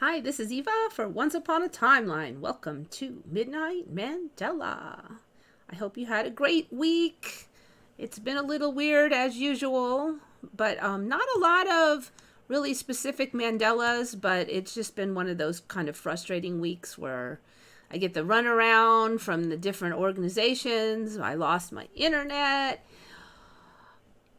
Hi, this is Eva for Once Upon a Timeline. Welcome to Midnight Mandela. I hope you had a great week. It's been a little weird as usual, but not a lot of really specific Mandelas, but it's just been one of those kind of frustrating weeks where I get the runaround from the different organizations. I lost my internet.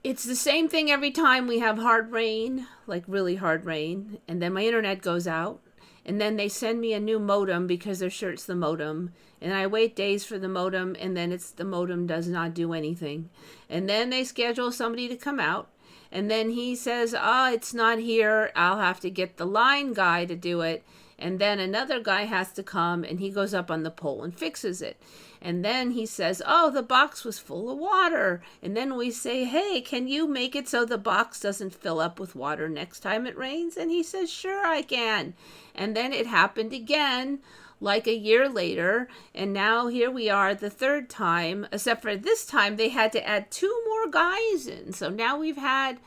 It's the same thing every time we have hard rain, like really hard rain, and then my internet goes out, and then they send me a new modem because they're sure it's the modem, and I wait days for the modem, and then it's the modem does not do anything. And then they schedule somebody to come out, and then he says, it's not here. I'll have to get the line guy to do it. And then another guy has to come and he goes up on the pole and fixes it. And then he says, the box was full of water. And then we say, hey, can you make it so the box doesn't fill up with water next time it rains? And he says, sure, I can. And then it happened again, like a year later. And now here we are the third time, except for this time they had to add 2 more guys in. So now we've had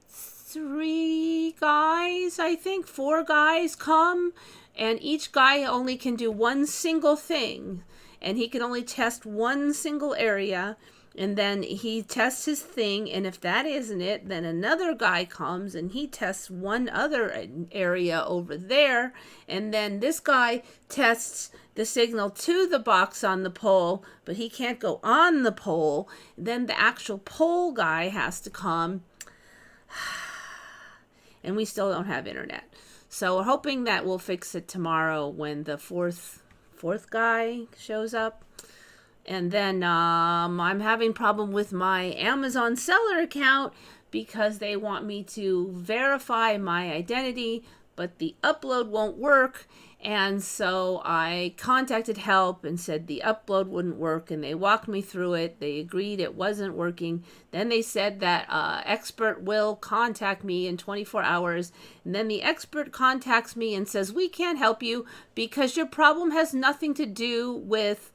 3 guys, I think, 4 guys come, and each guy only can do one single thing, and he can only test one single area, and then he tests his thing, and if that isn't it, then another guy comes and he tests one other area over there, and then this guy tests the signal to the box on the pole, but he can't go on the pole. Then the actual pole guy has to come, and we still don't have internet. So we're hoping that we'll fix it tomorrow when the fourth guy shows up. And then I'm having problem with my Amazon seller account because they want me to verify my identity, but the upload won't work. And so I contacted help and said the upload wouldn't work, and they walked me through it. They agreed it wasn't working. Then they said that expert will contact me in 24 hours. And then the expert contacts me and says, we can't help you because your problem has nothing to do with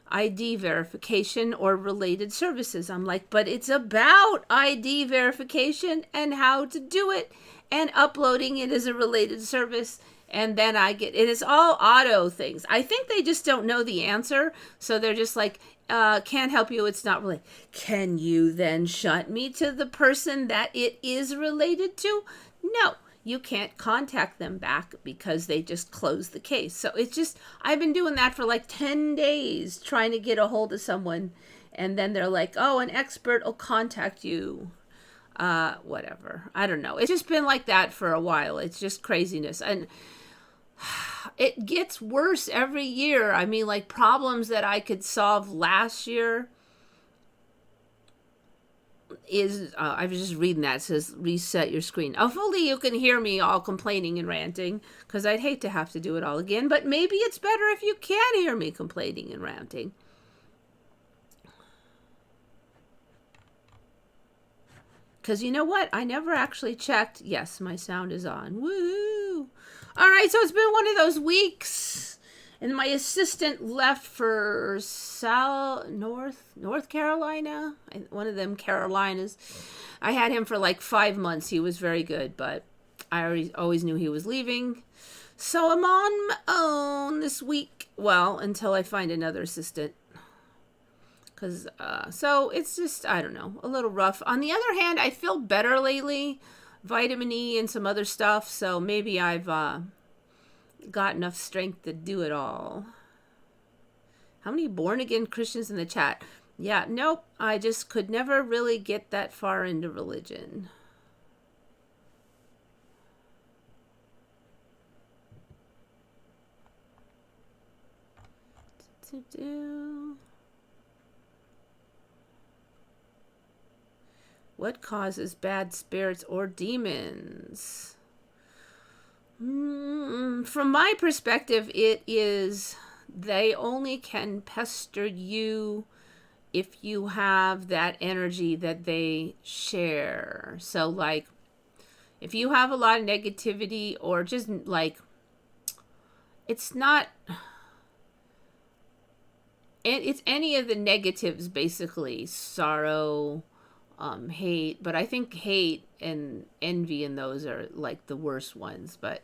ID verification or related services. I'm like, but it's about ID verification and how to do it, and uploading it is a related service. And then it is all auto things. I think they just don't know the answer. So they're just like, can't help you. It's not related. Can you then shut me to the person that it is related to? No, you can't contact them back because they just closed the case. So it's just, I've been doing that for like 10 days, trying to get a hold of someone. And then they're like, an expert will contact you. Whatever. I don't know. It's just been like that for a while. It's just craziness. And it gets worse every year. I mean, like problems that I could solve last year is, I was just reading that. It says reset your screen. Hopefully you can hear me all complaining and ranting, because I'd hate to have to do it all again, but maybe it's better if you can hear me complaining and ranting. Because you know what? I never actually checked. Yes, my sound is on. Woo! All right, so it's been one of those weeks, and my assistant left for North Carolina, one of them Carolinas. I had him for like 5 months. He was very good, but I always knew he was leaving. So I'm on my own this week. Well, until I find another assistant. So it's just, I don't know, a little rough. On the other hand, I feel better lately. Vitamin E and some other stuff. So maybe I've got enough strength to do it all. How many born-again Christians in the chat? Yeah, nope. I just could never really get that far into religion. What causes bad spirits or demons? From my perspective, it is they only can pester you if you have that energy that they share. So, like, if you have a lot of negativity, or just like, it's not, it's any of the negatives, basically, sorrow, hate, but I think hate and envy and those are like the worst ones. But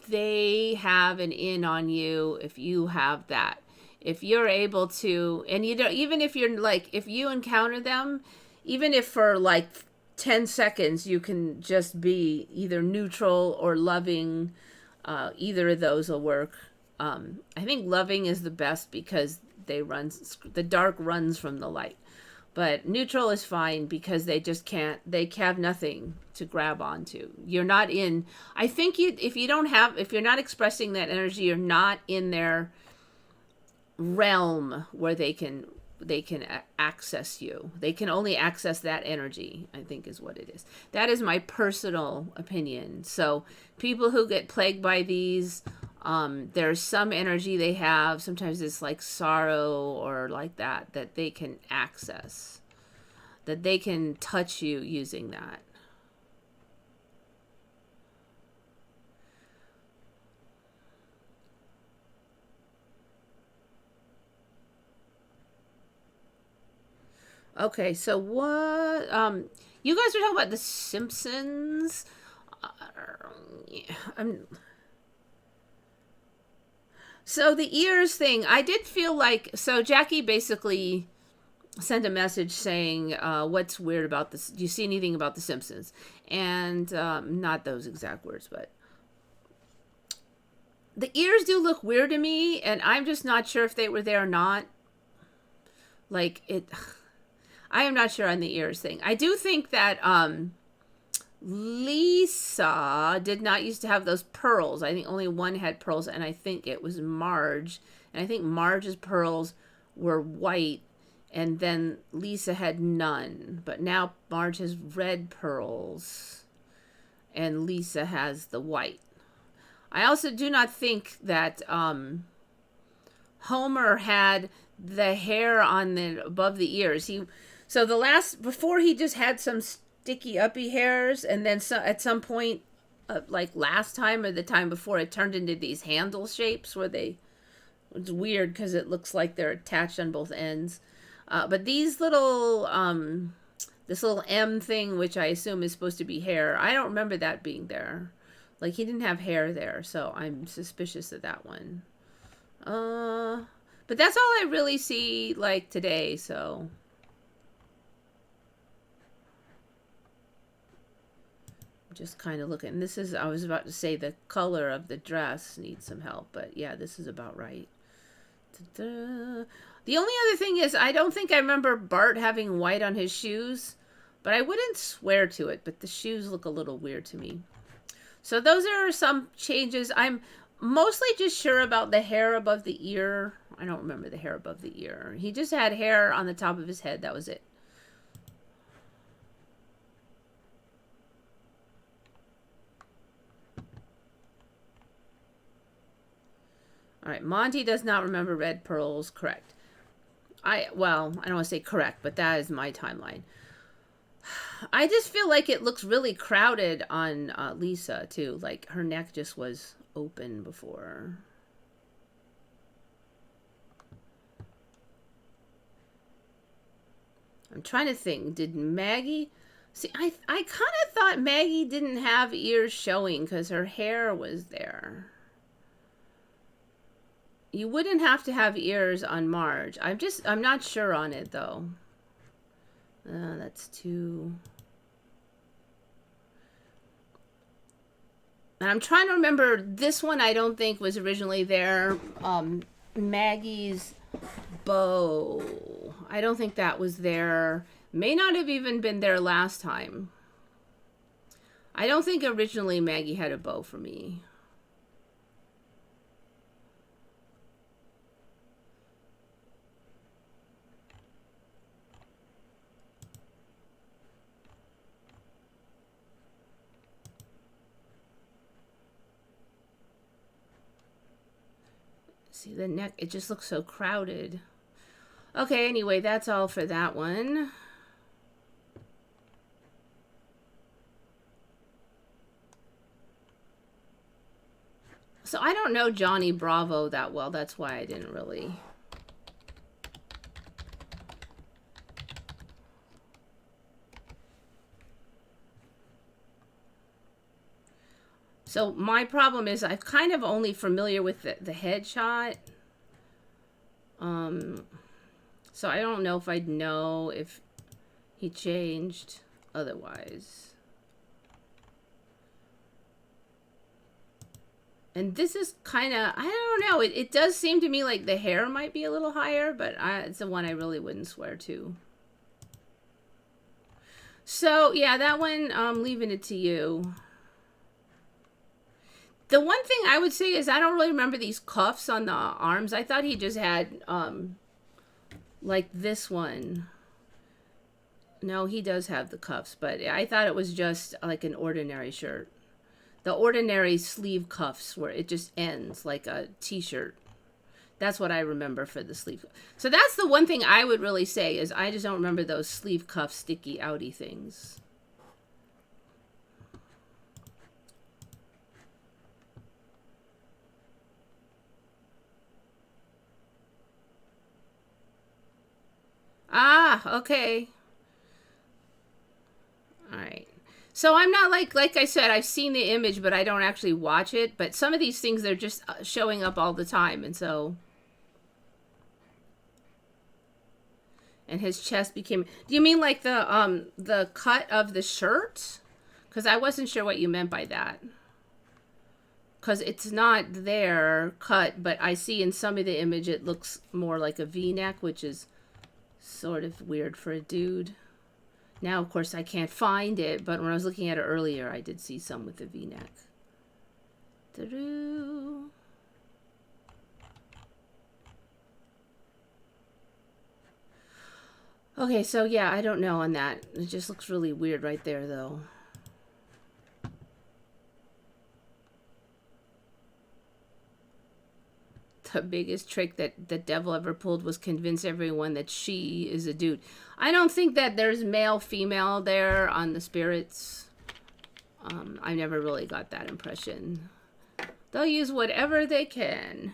they have an in on you if you have that. If you're able to, and you don't, even if you're like, if you encounter them, even if for like 10 seconds you can just be either neutral or loving, either of those will work. I think loving is the best because the dark runs from the light. But neutral is fine because they just can't, they have nothing to grab onto. You're not in, I think if you're not expressing that energy, you're not in their realm where they can access you. They can only access that energy, I think is what it is. That is my personal opinion. So people who get plagued by these, there's some energy they have. Sometimes it's like sorrow or like that they can access, that they can touch you using that. Okay, so what, you guys are talking about The Simpsons. Yeah, so the ears thing, I did feel like, so Jackie basically sent a message saying, what's weird about this? Do you see anything about The Simpsons? And not those exact words, but the ears do look weird to me, and I'm just not sure if they were there or not. Like, I am not sure on the ears thing. I do think that Lisa did not used to have those pearls. I think only one had pearls, and I think it was Marge. And I think Marge's pearls were white, and then Lisa had none. But now Marge has red pearls, and Lisa has the white. I also do not think that Homer had the hair on the above the ears. Before he just had some sticky uppy hairs, and then at some point, like last time or the time before, it turned into these handle shapes where it's weird because it looks like they're attached on both ends. But these little, this little M thing, which I assume is supposed to be hair, I don't remember that being there. Like, he didn't have hair there, so I'm suspicious of that one. But that's all I really see, like, today, so. Just kind of looking. This is, I was about to say the color of the dress needs some help, but yeah, this is about right. Ta-da. The only other thing is, I don't think I remember Bart having white on his shoes, but I wouldn't swear to it, but the shoes look a little weird to me. So those are some changes. I'm mostly just sure about the hair above the ear. I don't remember the hair above the ear. He just had hair on the top of his head. That was it. All right, Monty does not remember red pearls. Correct. Well, I don't want to say correct, but that is my timeline. I just feel like it looks really crowded on Lisa, too. Like, her neck just was open before. I'm trying to think. Did Maggie... See, I kind of thought Maggie didn't have ears showing because her hair was there. You wouldn't have to have ears on Marge. I'm not sure on it, though. That's too... And I'm trying to remember, this one I don't think was originally there. Maggie's bow. I don't think that was there. May not have even been there last time. I don't think originally Maggie had a bow for me. See the neck, it just looks so crowded. Okay, anyway, that's all for that one. So I don't know Johnny Bravo that well. That's why I didn't really. So my problem is I'm kind of only familiar with the headshot. So I don't know if I'd know if he changed otherwise. And this is kind of, I don't know, it does seem to me like the hair might be a little higher, but it's the one I really wouldn't swear to. So, yeah, that one, I'm leaving it to you. The one thing I would say is I don't really remember these cuffs on the arms. I thought he just had, like this one. No, he does have the cuffs, but I thought it was just like an ordinary shirt. The ordinary sleeve cuffs where it just ends like a t-shirt. That's what I remember for the sleeve. So that's the one thing I would really say is I just don't remember those sleeve cuff sticky outy things. Ah, okay. All right. So I'm not like I said, I've seen the image, but I don't actually watch it. But some of these things, they're just showing up all the time. And so, and his chest became, do you mean like the cut of the shirt? Because I wasn't sure what you meant by that. Because it's not there cut, but I see in some of the image, it looks more like a V-neck, which is sort of weird for a dude. Now, of course, I can't find it, but when I was looking at it earlier, I did see some with the V-neck. Okay, so yeah, I don't know on that. It just looks really weird right there, though. The biggest trick that the devil ever pulled was convince everyone that she is a dude. I don't think that there's male, female there on the spirits. I never really got that impression. They'll use whatever they can.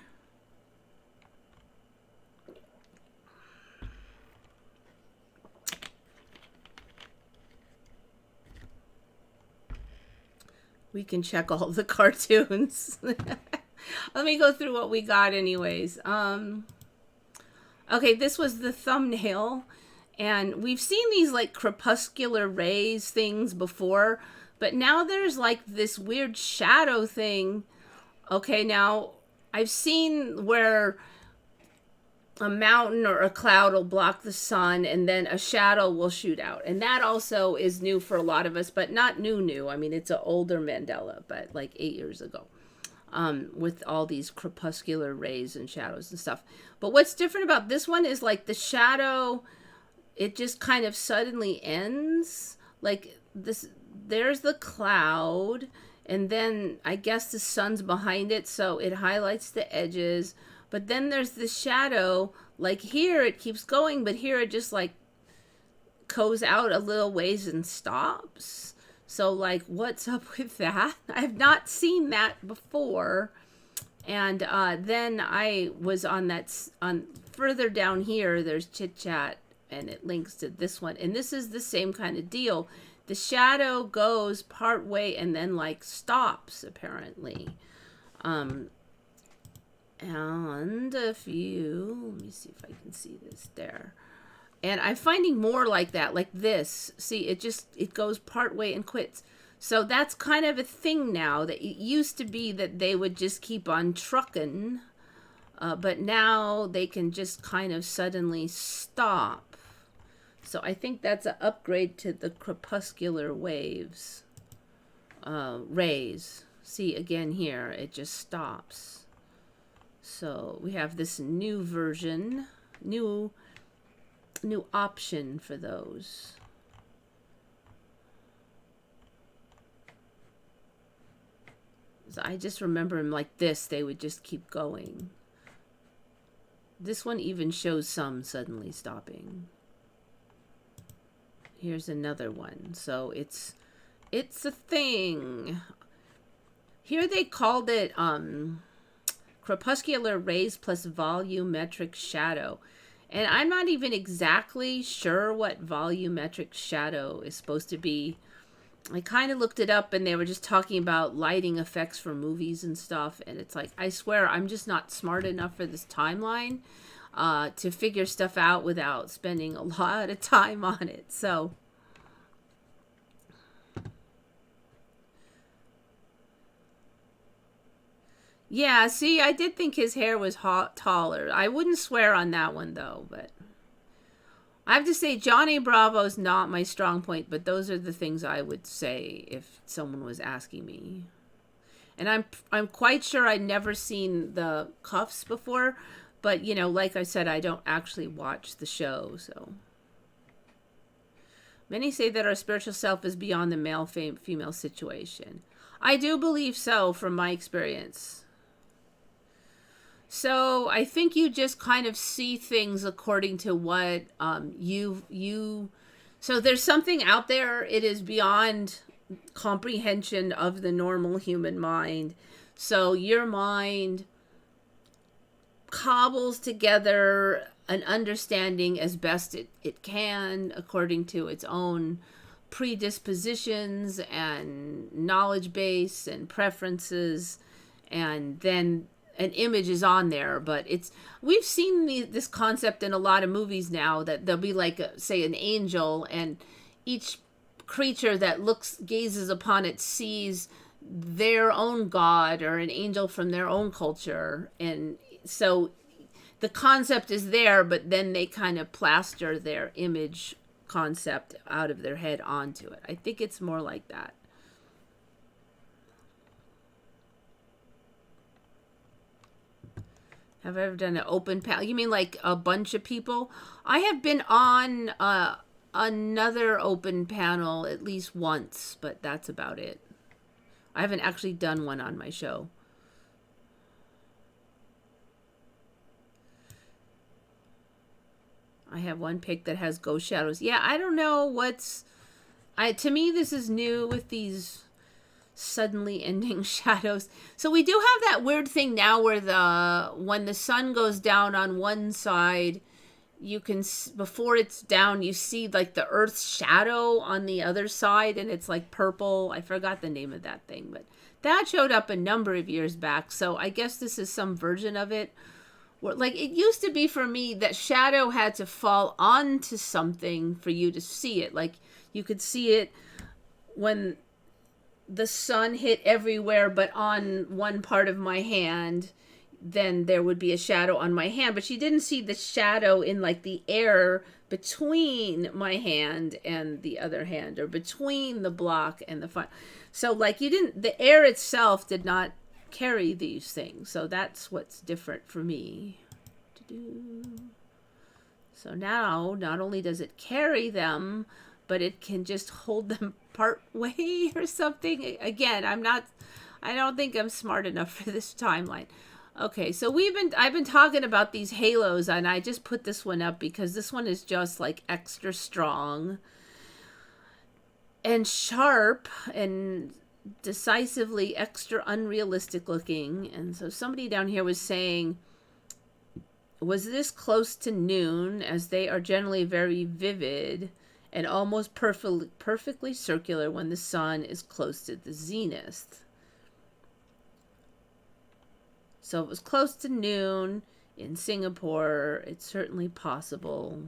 We can check all the cartoons. Let me go through what we got anyways. Okay, this was the thumbnail. And we've seen these like crepuscular rays things before. But now there's like this weird shadow thing. Okay, now I've seen where a mountain or a cloud will block the sun and then a shadow will shoot out. And that also is new for a lot of us, but not new. I mean, it's an older Mandela, but like 8 years ago. With all these crepuscular rays and shadows and stuff. But what's different about this one is like the shadow, it just kind of suddenly ends. Like this, there's the cloud, and then I guess the sun's behind it, so it highlights the edges. But then there's the shadow, like here it keeps going, but here it just like goes out a little ways and stops. So, like, what's up with that? I've not seen that before. And then I was on further down here, there's Chit Chat, and it links to this one. And this is the same kind of deal. The shadow goes part way and then, like, stops, apparently. And if you, let me see if I can see this there. And I'm finding more like that, like this. See, it goes part way and quits. So that's kind of a thing now. That it used to be that they would just keep on trucking. But now they can just kind of suddenly stop. So I think that's an upgrade to the crepuscular waves. Rays. See, again here, it just stops. So we have this new version. New option for those. So I just remember them like this. They would just keep going. This one even shows some suddenly stopping. Here's another one. So it's a thing. Here they called it crepuscular rays plus volumetric shadow. And I'm not even exactly sure what volumetric shadow is supposed to be. I kind of looked it up and they were just talking about lighting effects for movies and stuff. And it's like, I swear, I'm just not smart enough for this timeline to figure stuff out without spending a lot of time on it. So, yeah, see, I did think his hair was taller. I wouldn't swear on that one, though, but I have to say, Johnny Bravo's not my strong point, but those are the things I would say if someone was asking me. And I'm quite sure I'd never seen the cuffs before, but you know, like I said, I don't actually watch the show, so. Many say that our spiritual self is beyond the male female situation. I do believe so from my experience. So I think you just kind of see things according to what you. So there's something out there. It is beyond comprehension of the normal human mind. So your mind cobbles together an understanding as best it can according to its own predispositions and knowledge base and preferences, and then an image is on there. But we've seen this concept in a lot of movies now, that there'll be like say an angel, and each creature that gazes upon it sees their own god or an angel from their own culture. And so the concept is there, but then they kind of plaster their image concept out of their head onto it. I think it's more like that. Have I ever done an open panel? You mean like a bunch of people? I have been on another open panel at least once, but that's about it. I haven't actually done one on my show. I have one pic that has ghost shadows. Yeah, I don't know to me this is new with these suddenly ending shadows. So we do have that weird thing now where when the sun goes down on one side, you can, before it's down, you see like the earth's shadow on the other side, and it's like purple. I forgot the name of that thing, but that showed up a number of years back. So I guess this is some version of it. Like it used to be for me that shadow had to fall onto something for you to see it. Like you could see it when the sun hit everywhere but on one part of my hand, then there would be a shadow on my hand. But you didn't see the shadow in like the air between my hand and the other hand, or between the block and the fire. So like the air itself did not carry these things. So that's what's different for me. So now not only does it carry them, but it can just hold them part way or something. Again, I don't think I'm smart enough for this timeline. Okay, so I've been talking about these halos, and I just put this one up because this one is just like extra strong and sharp and decisively extra unrealistic looking. And so somebody down here was saying, was this close to noon, as they are generally very vivid and almost perfectly circular when the sun is close to the zenith. So it was close to noon in Singapore. It's certainly possible.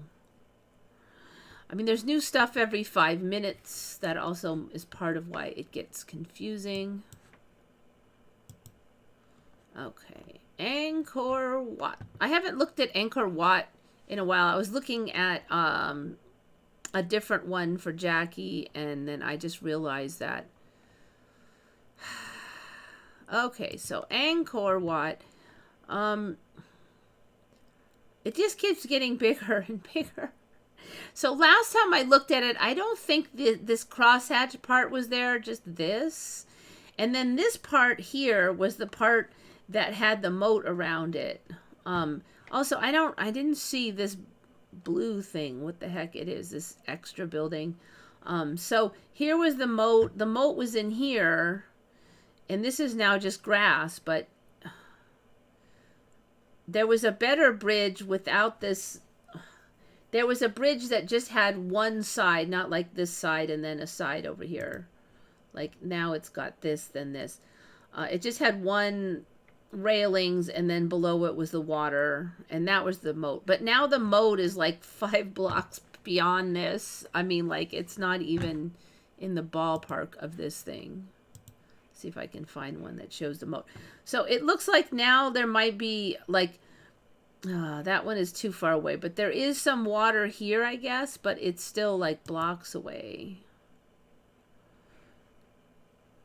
I mean, there's new stuff every 5 minutes. That also is part of why it gets confusing. Okay. Angkor Wat. I haven't looked at Angkor Wat in a while. I was looking at a different one for Jackie, and then I just realized that. Okay, so Angkor Wat. It just keeps getting bigger and bigger. So last time I looked at it, I don't think this crosshatch part was there, just this. And then this part here was the part that had the moat around it. Also, I didn't see this blue thing. What the heck it is, this extra building. So here was the moat. The moat was in here. And this is now just grass, but there was a better bridge without this. There was a bridge that just had one side, not like this side and then a side over here. Like now it's got this, then this. It just had one railings, and then below it was the water, and that was the moat. But now the moat is like 5 blocks beyond this. I mean, like, it's not even in the ballpark of this thing. See if I can find one that shows the moat. So it looks like now there might be like, that one is too far away, but there is some water here, I guess, but it's still like blocks away.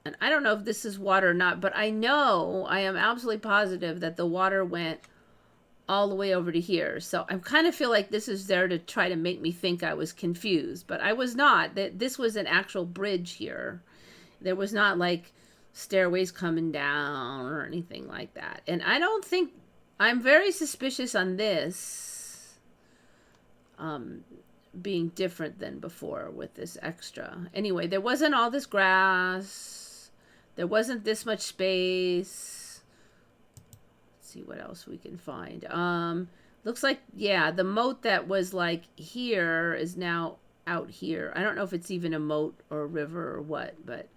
And I don't know if this is water or not, but I know, I am absolutely positive that the water went all the way over to here. So I kind of feel like this is there to try to make me think I was confused, but I was not. That this was an actual bridge here. There was not like stairways coming down or anything like that. And I don't think, I'm very suspicious on this being different than before with this extra. Anyway, there wasn't all this grass. There wasn't this much space. Let's see what else we can find. Looks like, yeah, the moat that was like here is now out here. I don't know if it's even a moat or a river or what, but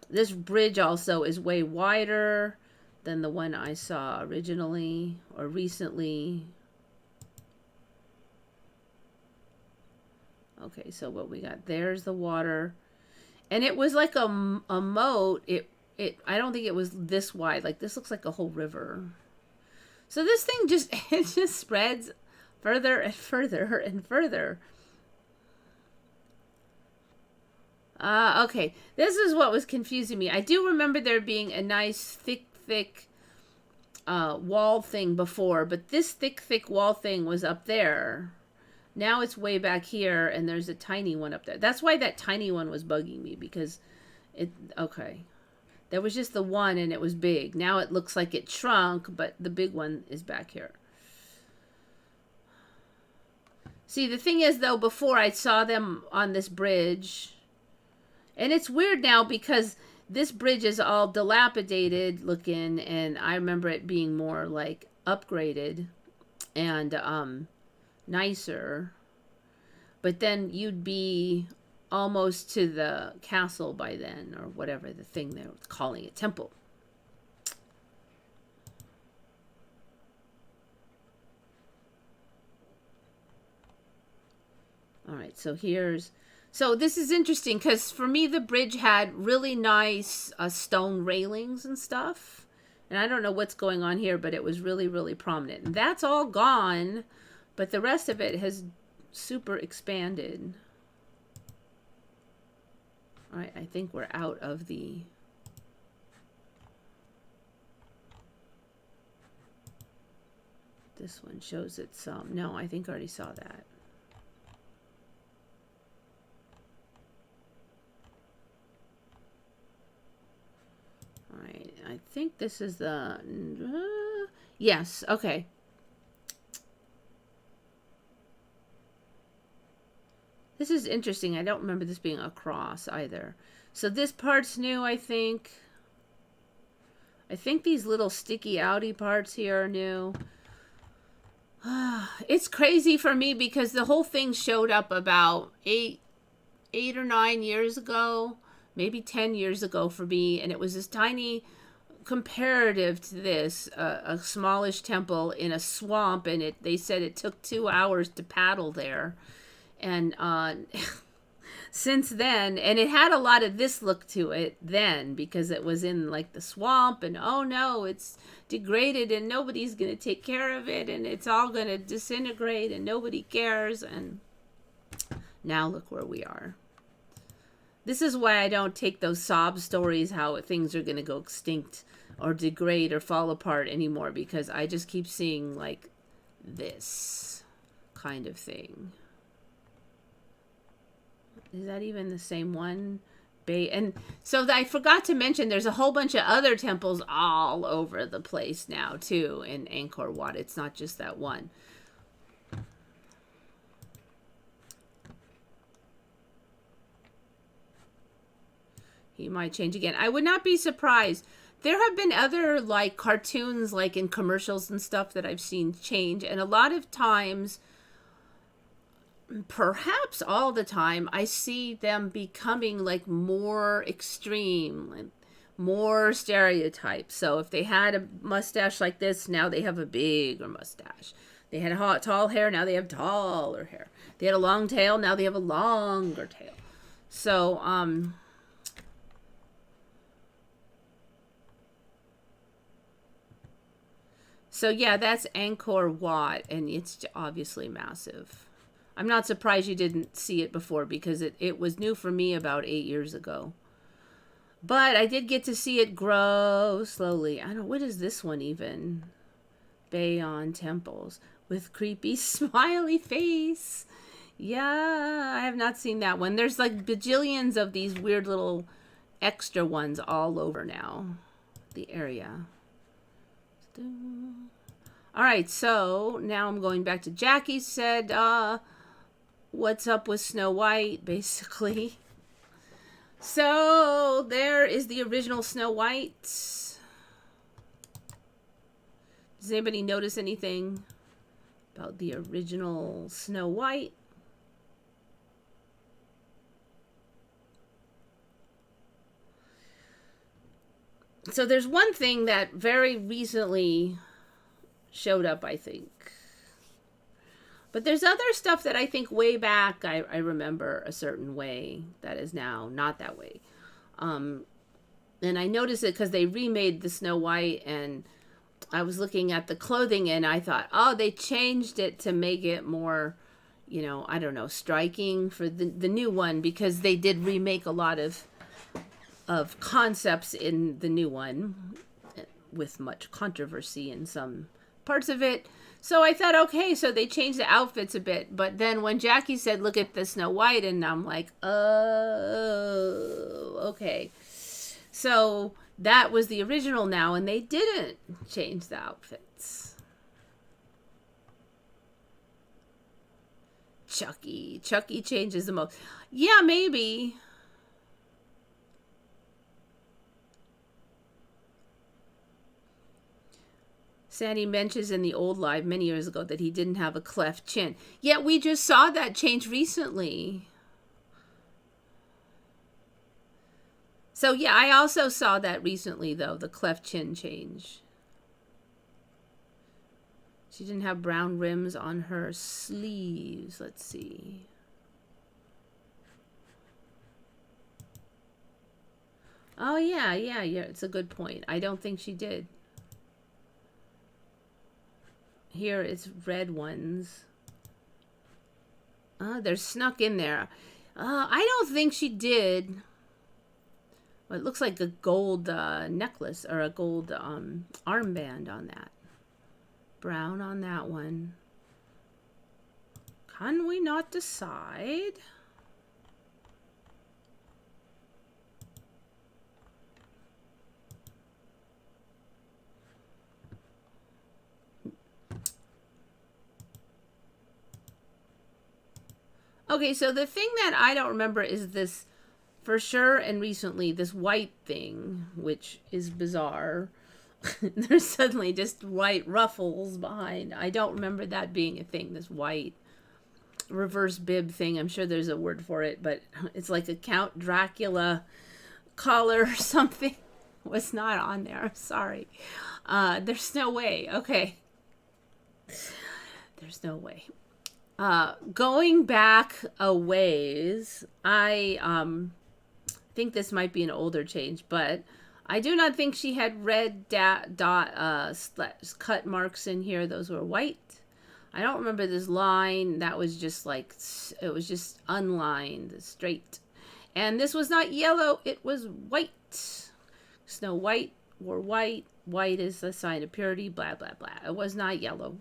this bridge also is way wider than the one I saw originally or recently. Okay, so what we got, there's the water. And it was like a moat. I don't think it was this wide. Like, this looks like a whole river. So this thing just, it just spreads further and further and further. Okay, this is what was confusing me. I do remember there being a nice thick wall thing before, but this thick wall thing was up there. Now it's way back here, and there's a tiny one up there. That's why that tiny one was bugging me, because okay. There was just the one, and it was big. Now it looks like it shrunk, but the big one is back here. See, the thing is, though, before I saw them on this bridge, and it's weird now because this bridge is all dilapidated looking, and I remember it being more, like, upgraded and nicer. But then you'd be almost to the castle by then, or whatever the thing they're calling it, temple. All right, so this is interesting because for me the bridge had really nice stone railings and stuff, and I don't know what's going on here, but it was really prominent, and that's all gone, but the rest of it has super expanded. All right, I think we're out of the... This one shows it some. No, I think I already saw that. All right, I think this is the... yes, okay. This is interesting. I don't remember this being a cross either. So this part's new, I think. I think these little sticky outy parts here are new. It's crazy for me because the whole thing showed up about 8 or 9 years ago, maybe 10 years ago for me, and it was this tiny, comparative to this, a smallish temple in a swamp, and they said it took 2 hours to paddle there. And since then, and it had a lot of this look to it then, because it was in like the swamp, and oh no, it's degraded and nobody's going to take care of it, and it's all going to disintegrate and nobody cares. And now look where we are. This is why I don't take those sob stories how things are going to go extinct or degrade or fall apart anymore, because I just keep seeing like this kind of thing. Is that even the same one? And so I forgot to mention there's a whole bunch of other temples all over the place now too in Angkor Wat. It's not just that one. He might change again. I would not be surprised. There have been other like cartoons like in commercials and stuff that I've seen change, and a lot of times perhaps all the time, I see them becoming like more extreme, like more stereotypes. So if they had a mustache like this, now they have a bigger mustache. They had tall hair, now they have taller hair. They had a long tail, now they have a longer tail. So, so yeah, that's Angkor Wat, and it's obviously massive. I'm not surprised you didn't see it before because it was new for me about 8 years ago. But I did get to see it grow slowly. I don't know, what is this one even? Bayon Temples with creepy smiley face. Yeah, I have not seen that one. There's like bajillions of these weird little extra ones all over now. The area. All right, so now I'm going back to Jackie said, what's up with Snow White, basically. So there is the original Snow White. Does anybody notice anything about the original Snow White? So there's one thing that very recently showed up, I think. But there's other stuff that I think way back I remember a certain way that is now not that way. And I noticed it because they remade the Snow White, and I was looking at the clothing and I thought, oh, they changed it to make it more, you know, I don't know, striking for the new one, because they did remake a lot of concepts in the new one with much controversy in some parts of it. So I thought, okay, so they changed the outfits a bit. But then when Jackie said, look at the Snow White, and I'm like, oh, okay. So that was the original now, and they didn't change the outfits. Chucky changes the most. Yeah, maybe. Sandy mentions in the old live many years ago that he didn't have a cleft chin. Yet we just saw that change recently. So yeah, I also saw that recently, though, the cleft chin change. She didn't have brown rims on her sleeves. Let's see. Oh, yeah, it's a good point. I don't think she did. Here it's red ones. They're snuck in there. I don't think she did. Well, it looks like a gold necklace or a gold armband on that. Brown on that one. Can we not decide? Okay, so the thing that I don't remember is this, for sure, and recently, this white thing, which is bizarre. There's suddenly just white ruffles behind. I don't remember that being a thing, this white reverse bib thing. I'm sure there's a word for it, but it's like a Count Dracula collar or something. Was not on there. I'm sorry. There's no way. Okay. There's no way. Going back a ways, I think this might be an older change, but I do not think she had red cut marks in here. Those were white. I don't remember this line. That was just like, it was just unlined, straight. And this was not yellow. It was white. Snow White wore white. White is a sign of purity, blah, blah, blah. It was not yellow.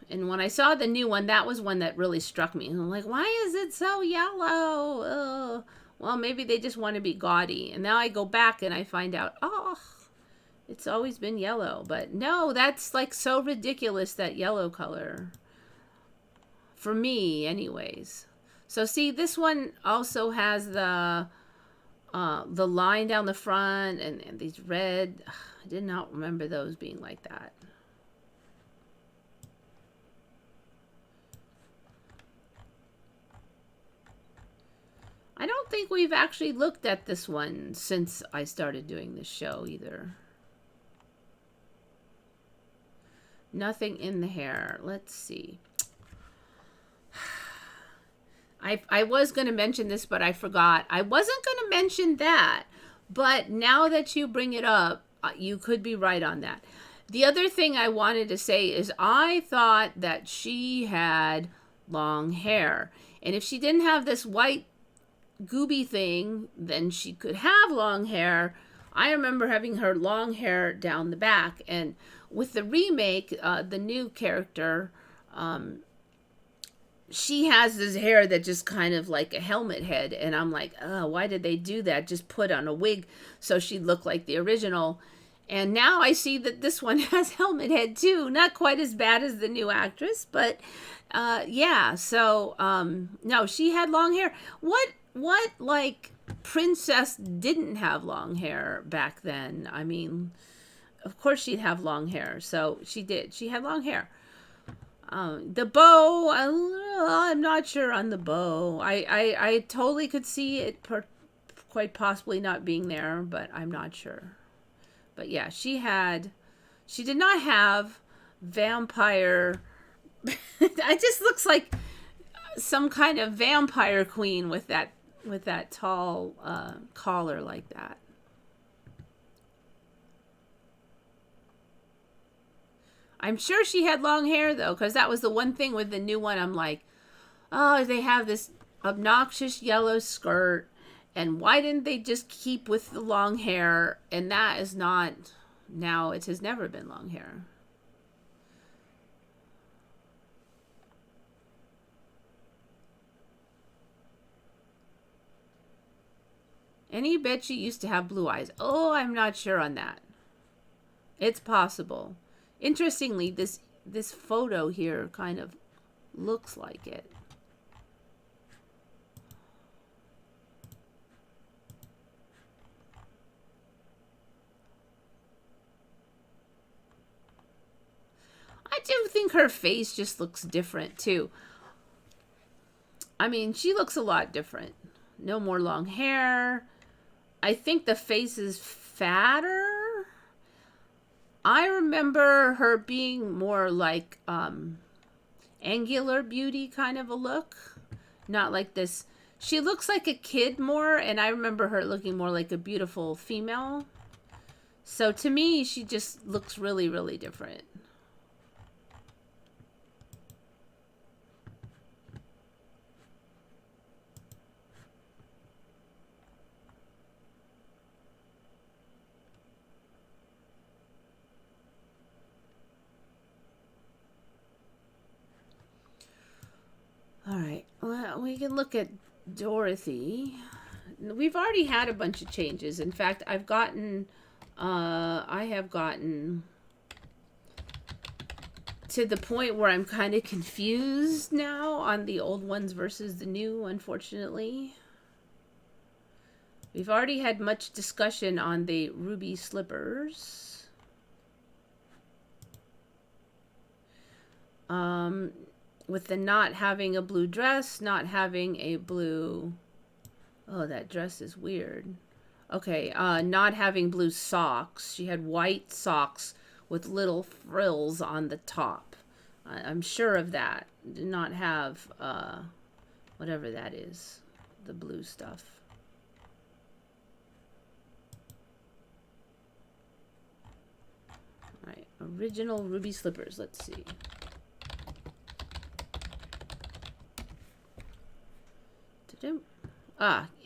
And when I saw the new one, that was one that really struck me. And I'm like, why is it so yellow? Ugh. Well, maybe they just want to be gaudy. And now I go back and I find out, oh, it's always been yellow. But no, that's like so ridiculous, that yellow color. For me, anyways. So see, this one also has the line down the front and these red. I did not remember those being like that. I don't think we've actually looked at this one since I started doing this show either. Nothing in the hair. Let's see. I was going to mention this, but I forgot. I wasn't going to mention that, but now that you bring it up, you could be right on that. The other thing I wanted to say is I thought that she had long hair. And if she didn't have this white gooby thing, then she could have long hair. I remember having her long hair down the back. And with the remake, the new character, she has this hair that just kind of like a helmet head. And I'm like, oh, why did they do that? Just put on a wig so she'd look like the original. And now I see that this one has helmet head too. Not quite as bad as the new actress, but yeah. So no, she had long hair. What like princess didn't have long hair back then? I mean, of course she'd have long hair. So she did. She had long hair. The bow, I'm not sure on the bow. I totally could see it quite possibly not being there, but I'm not sure. But yeah, she did not have vampire. It just looks like some kind of vampire queen with that tall collar like that. I'm sure she had long hair though, because that was the one thing with the new one. I'm like, oh, they have this obnoxious yellow skirt. And why didn't they just keep with the long hair? And that is not, now it has never been long hair. And you bet she used to have blue eyes. Oh, I'm not sure on that. It's possible. Interestingly, this photo here kind of looks like it. I do think her face just looks different too. I mean, she looks a lot different. No more long hair. I think the face is fatter. I remember her being more like angular beauty kind of a look. Not like this. She looks like a kid more, and I remember her looking more like a beautiful female. So to me, she just looks really, really different. All right, well, we can look at Dorothy. We've already had a bunch of changes. In fact, I have gotten to the point where I'm kind of confused now on the old ones versus the new, unfortunately. We've already had much discussion on the ruby slippers. With the not having a blue dress, not having a blue... Oh, that dress is weird. Okay, not having blue socks. She had white socks with little frills on the top. I'm sure of that. Did not have, whatever that is. The blue stuff. All right, original ruby slippers. Let's see.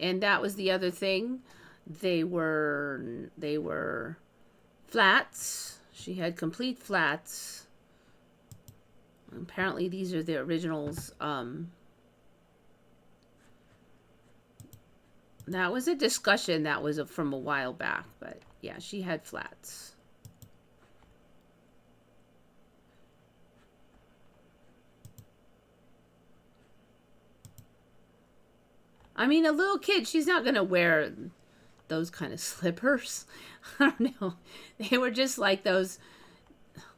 And that was the other thing. They were flats. She had complete flats. Apparently these are the originals. That was a discussion that was from a while back, but yeah, she had flats. I mean, a little kid, she's not going to wear those kind of slippers. I don't know. They were just like those,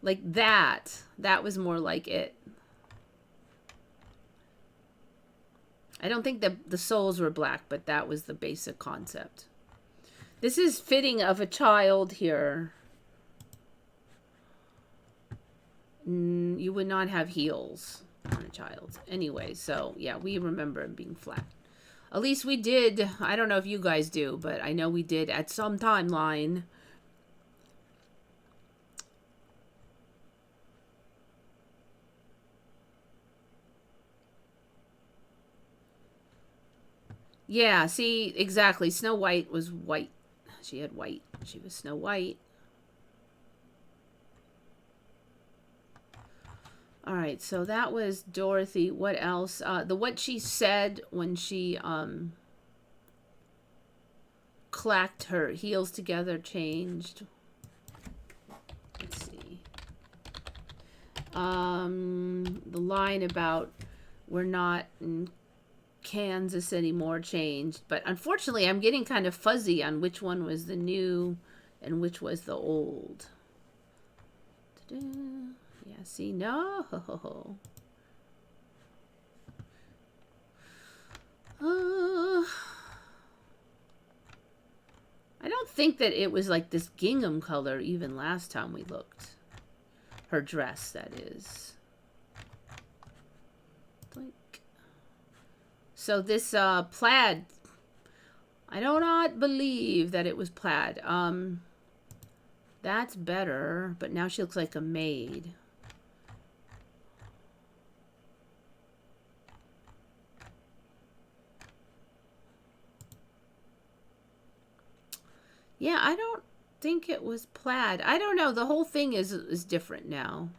like that. That was more like it. I don't think the soles were black, but that was the basic concept. This is fitting of a child here. You would not have heels on a child. Anyway, so yeah, we remember it being flat. At least we did. I don't know if you guys do, but I know we did at some timeline. Yeah, see, exactly. Snow White was white. She had white. She was Snow White. All right, so that was Dorothy. What else? What she said when she clacked her heels together changed. Let's see. The line about we're not in Kansas anymore changed, but unfortunately I'm getting kind of fuzzy on which one was the new and which was the old. Yeah, see, no. I don't think that it was like this gingham color even last time we looked. Her dress, that is. So this plaid, I do not believe that it was plaid. That's better, but now she looks like a maid. Yeah, I don't think it was plaid. I don't know. The whole thing is different now.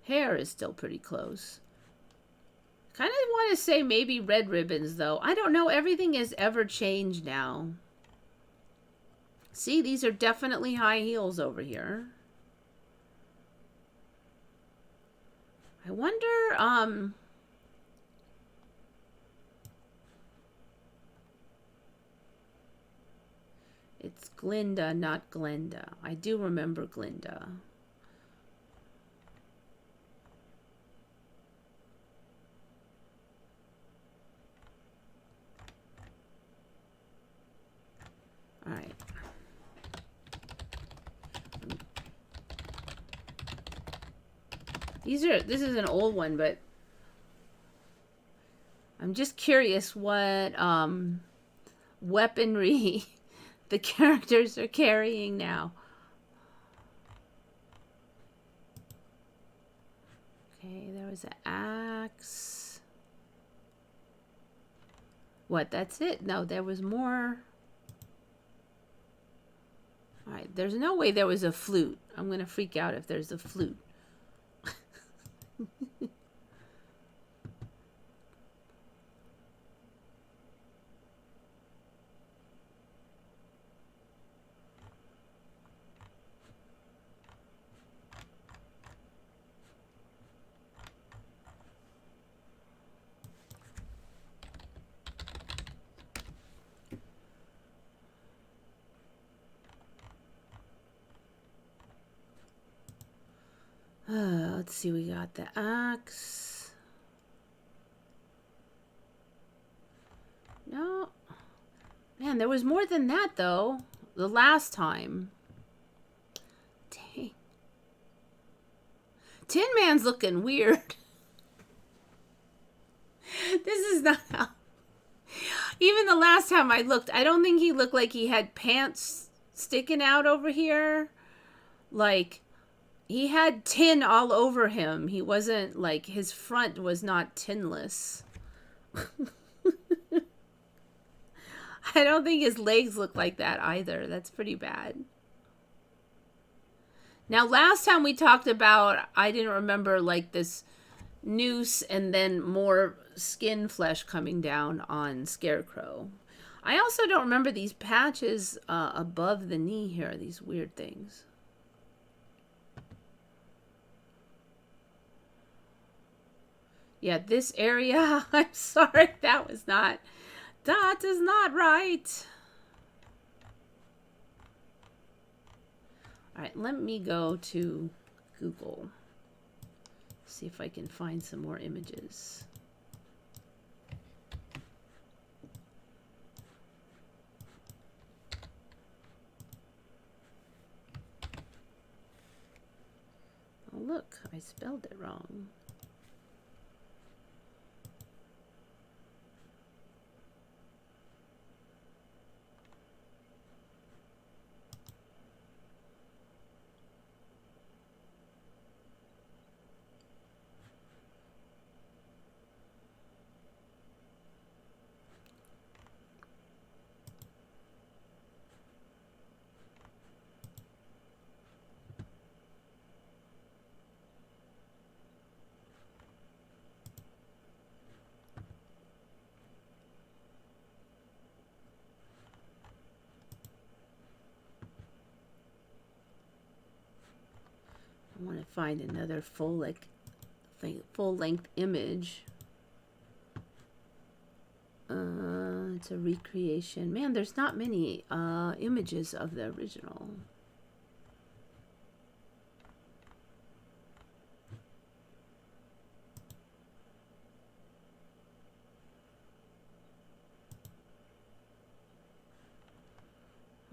Hair is still pretty close. Kind of want to say maybe red ribbons, though. I don't know. Everything is ever changed now. See, these are definitely high heels over here. I wonder, it's Glinda, not Glenda. I do remember Glinda. All right. This is an old one, but I'm just curious what weaponry the characters are carrying now. Okay, there was an axe. What, that's it? No, there was more. All right, there's no way there was a flute. I'm going to freak out if there's a flute. Let's see, we got the axe. No. Man, there was more than that, though. The last time. Dang. Tin Man's looking weird. This is not how... Even the last time I looked, I don't think he looked like he had pants sticking out over here. Like... He had tin all over him. He wasn't, like, his front was not tinless. I don't think his legs look like that either. That's pretty bad. Now, last time we talked about, I didn't remember, like, this noose and then more skin flesh coming down on Scarecrow. I also don't remember these patches above the knee here, these weird things. Yeah, this area, I'm sorry, that is not right. All right, let me go to Google. See if I can find some more images. Oh, look, I spelled it wrong. I want to find another full length image. It's a recreation. Man, there's not many images of the original.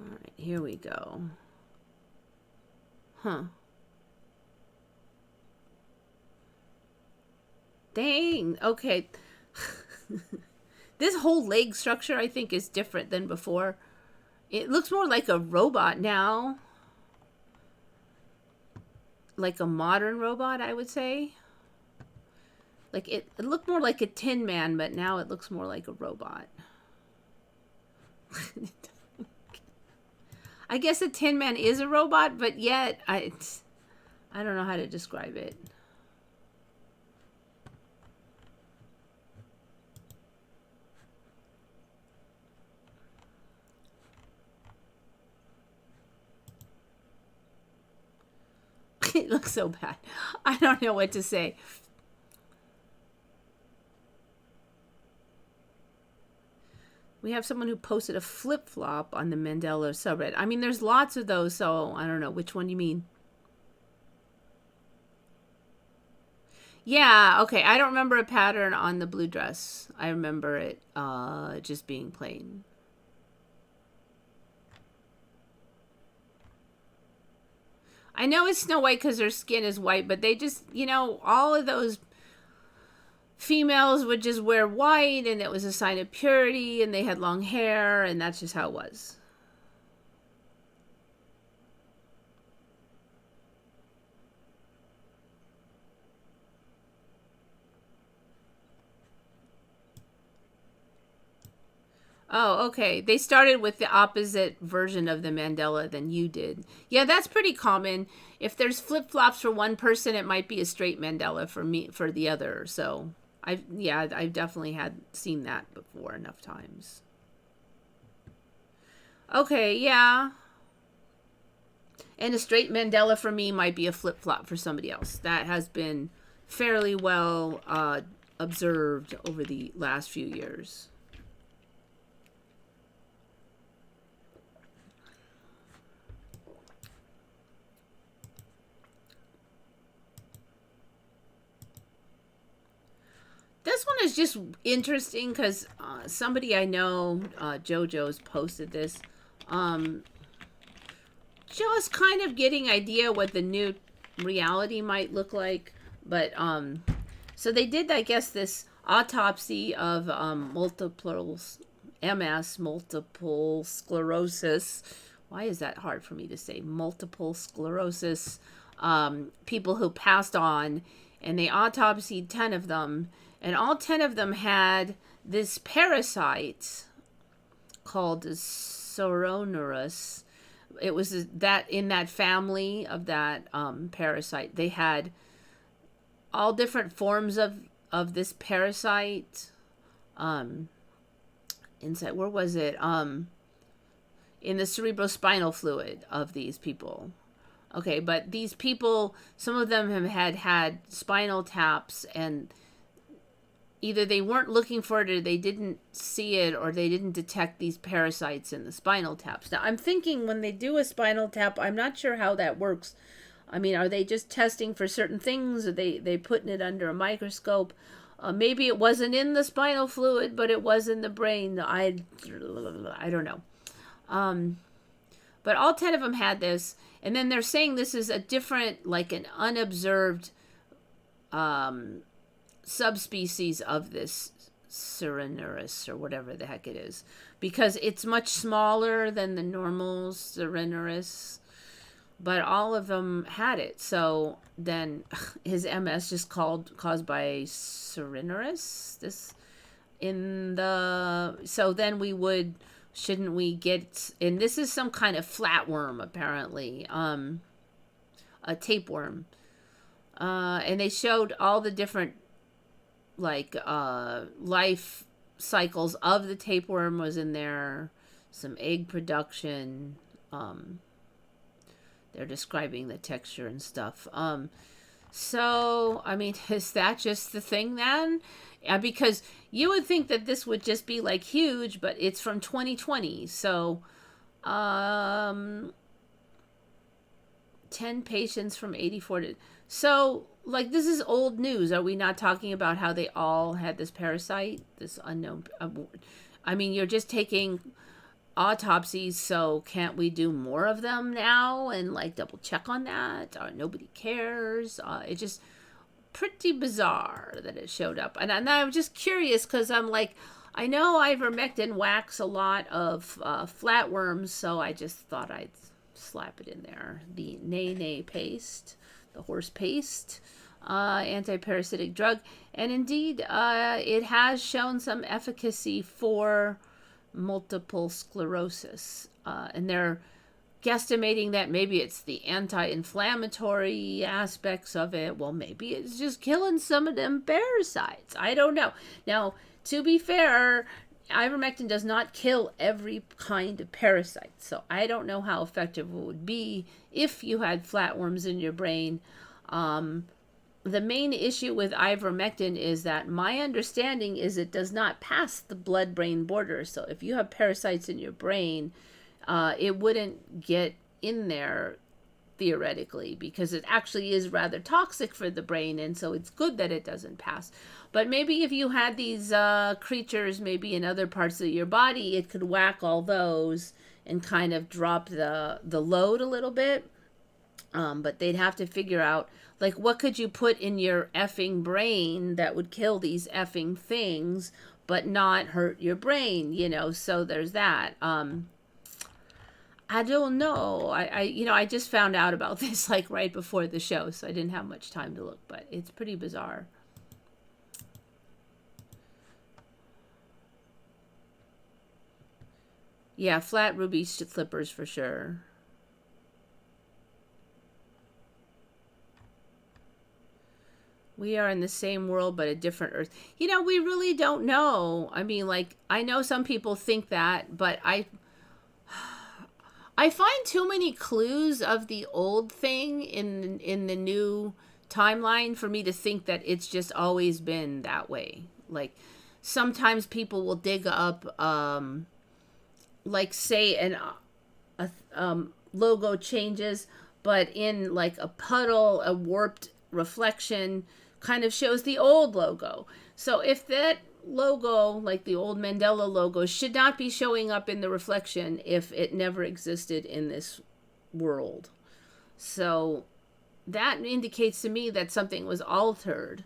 All right, here we go. Huh. Dang. Okay. This whole leg structure, I think, is different than before. It looks more like a robot now. Like a modern robot, I would say. Like it looked more like a Tin Man, but now it looks more like a robot. I guess a Tin Man is a robot, but yet I don't know how to describe it. It looks so bad. I don't know what to say. We have someone who posted a flip-flop on the Mandela subreddit. I mean, there's lots of those, so I don't know. Which one you mean? Yeah, okay. I don't remember a pattern on the blue dress. I remember it just being plain. I know it's Snow White because her skin is white, but they just, you know, all of those females would just wear white, and it was a sign of purity, and they had long hair, and that's just how it was. Oh, okay. They started with the opposite version of the Mandela than you did. Yeah, that's pretty common. If there's flip-flops for one person, it might be a straight Mandela for the other. So, I've definitely seen that before enough times. Okay, yeah. And a straight Mandela for me might be a flip-flop for somebody else. That has been fairly well observed over the last few years. This one is just interesting because somebody I know, JoJo's posted this. Just kind of getting idea what the new reality might look like. But, so they did, I guess, this autopsy of multiple sclerosis. Why is that hard for me to say? Multiple sclerosis. People who passed on. And they autopsied 10 of them. And all 10 of them had this parasite called Soronorus. It was that in that family of that parasite. They had all different forms of this parasite. Inside, where was it? In the cerebrospinal fluid of these people. Okay, but these people, some of them have had spinal taps, and either they weren't looking for it, or they didn't see it, or they didn't detect these parasites in the spinal taps. Now, I'm thinking when they do a spinal tap, I'm not sure how that works. I mean, are they just testing for certain things? Are they putting it under a microscope? Maybe it wasn't in the spinal fluid, but it was in the brain. I don't know. But all 10 of them had this. And then they're saying this is a different, like an unobserved subspecies of this Cyrinorus or whatever the heck it is. Because it's much smaller than the normal Cyrinorus. But all of them had it. So then his MS just caused by Cyrinorus. So then shouldn't we get, and this is some kind of flatworm apparently, a tapeworm. And they showed all the different life cycles of the tapeworm was in there, some egg production, they're describing the texture and stuff. So, I mean, is that just the thing then? Because you would think that this would just be like huge, but it's from 2020. So, 10 patients from 84 to... So, like, this is old news. Are we not talking about how they all had this parasite? This unknown... I mean, you're just taking autopsies, so can't we do more of them now and like double check on that? Nobody cares. It's just pretty bizarre that it showed up. And I'm just curious because I'm like, I know ivermectin whacks a lot of flatworms, so I just thought I'd slap it in there. The nay paste, the horse paste, anti-parasitic drug. And indeed, it has shown some efficacy for multiple sclerosis, and they're guesstimating that maybe it's the anti-inflammatory aspects of it. Well, maybe it's just killing some of them parasites. I don't know. Now, to be fair, ivermectin does not kill every kind of parasite, so I don't know how effective it would be if you had flatworms in your brain. The main issue with ivermectin is that my understanding is it does not pass the blood-brain border. So if you have parasites in your brain, it wouldn't get in there theoretically because it actually is rather toxic for the brain. And so it's good that it doesn't pass. But maybe if you had these creatures maybe in other parts of your body, it could whack all those and kind of drop the load a little bit. But they'd have to figure out, like, what could you put in your effing brain that would kill these effing things, but not hurt your brain, so there's that. I don't know. I just found out about this, like, right before the show, so I didn't have much time to look, but it's pretty bizarre. Yeah, flat ruby flippers for sure. We are in the same world, but a different Earth. We really don't know. I mean, like, I know some people think that, but I find too many clues of the old thing in the new timeline for me to think that it's just always been that way. Like, sometimes people will dig up, like, say, a logo changes, but in, like, a puddle, a warped reflection kind of shows the old logo. So if that logo, like the old Mandela logo, should not be showing up in the reflection if it never existed in this world. So that indicates to me that something was altered.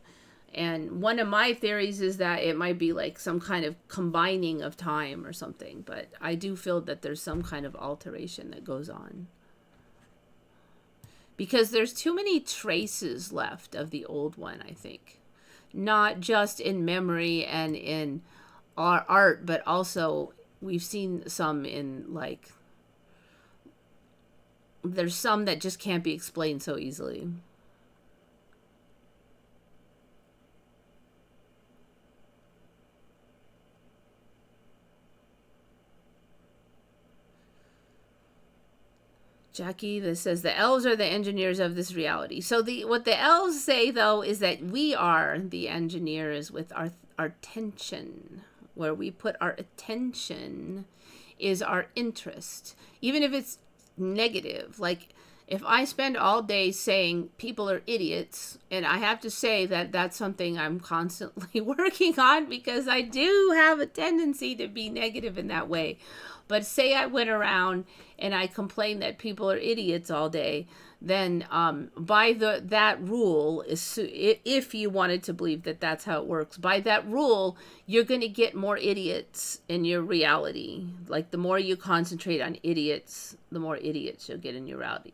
And one of my theories is that it might be like some kind of combining of time or something. But I do feel that there's some kind of alteration that goes on. Because there's too many traces left of the old one, I think. Not just in memory and in our art, but also we've seen some in, like, there's some that just can't be explained so easily. Jackie, this says the elves are the engineers of this reality. So what the elves say, though, is that we are the engineers with our attention. Where we put our attention is our interest. Even if it's negative. Like, If I spend all day saying people are idiots, and I have to say that that's something I'm constantly working on because I do have a tendency to be negative in that way. But say I went around and I complained that people are idiots all day, then by that rule, if you wanted to believe that that's how it works, by that rule, you're going to get more idiots in your reality. Like the more you concentrate on idiots, the more idiots you'll get in your reality.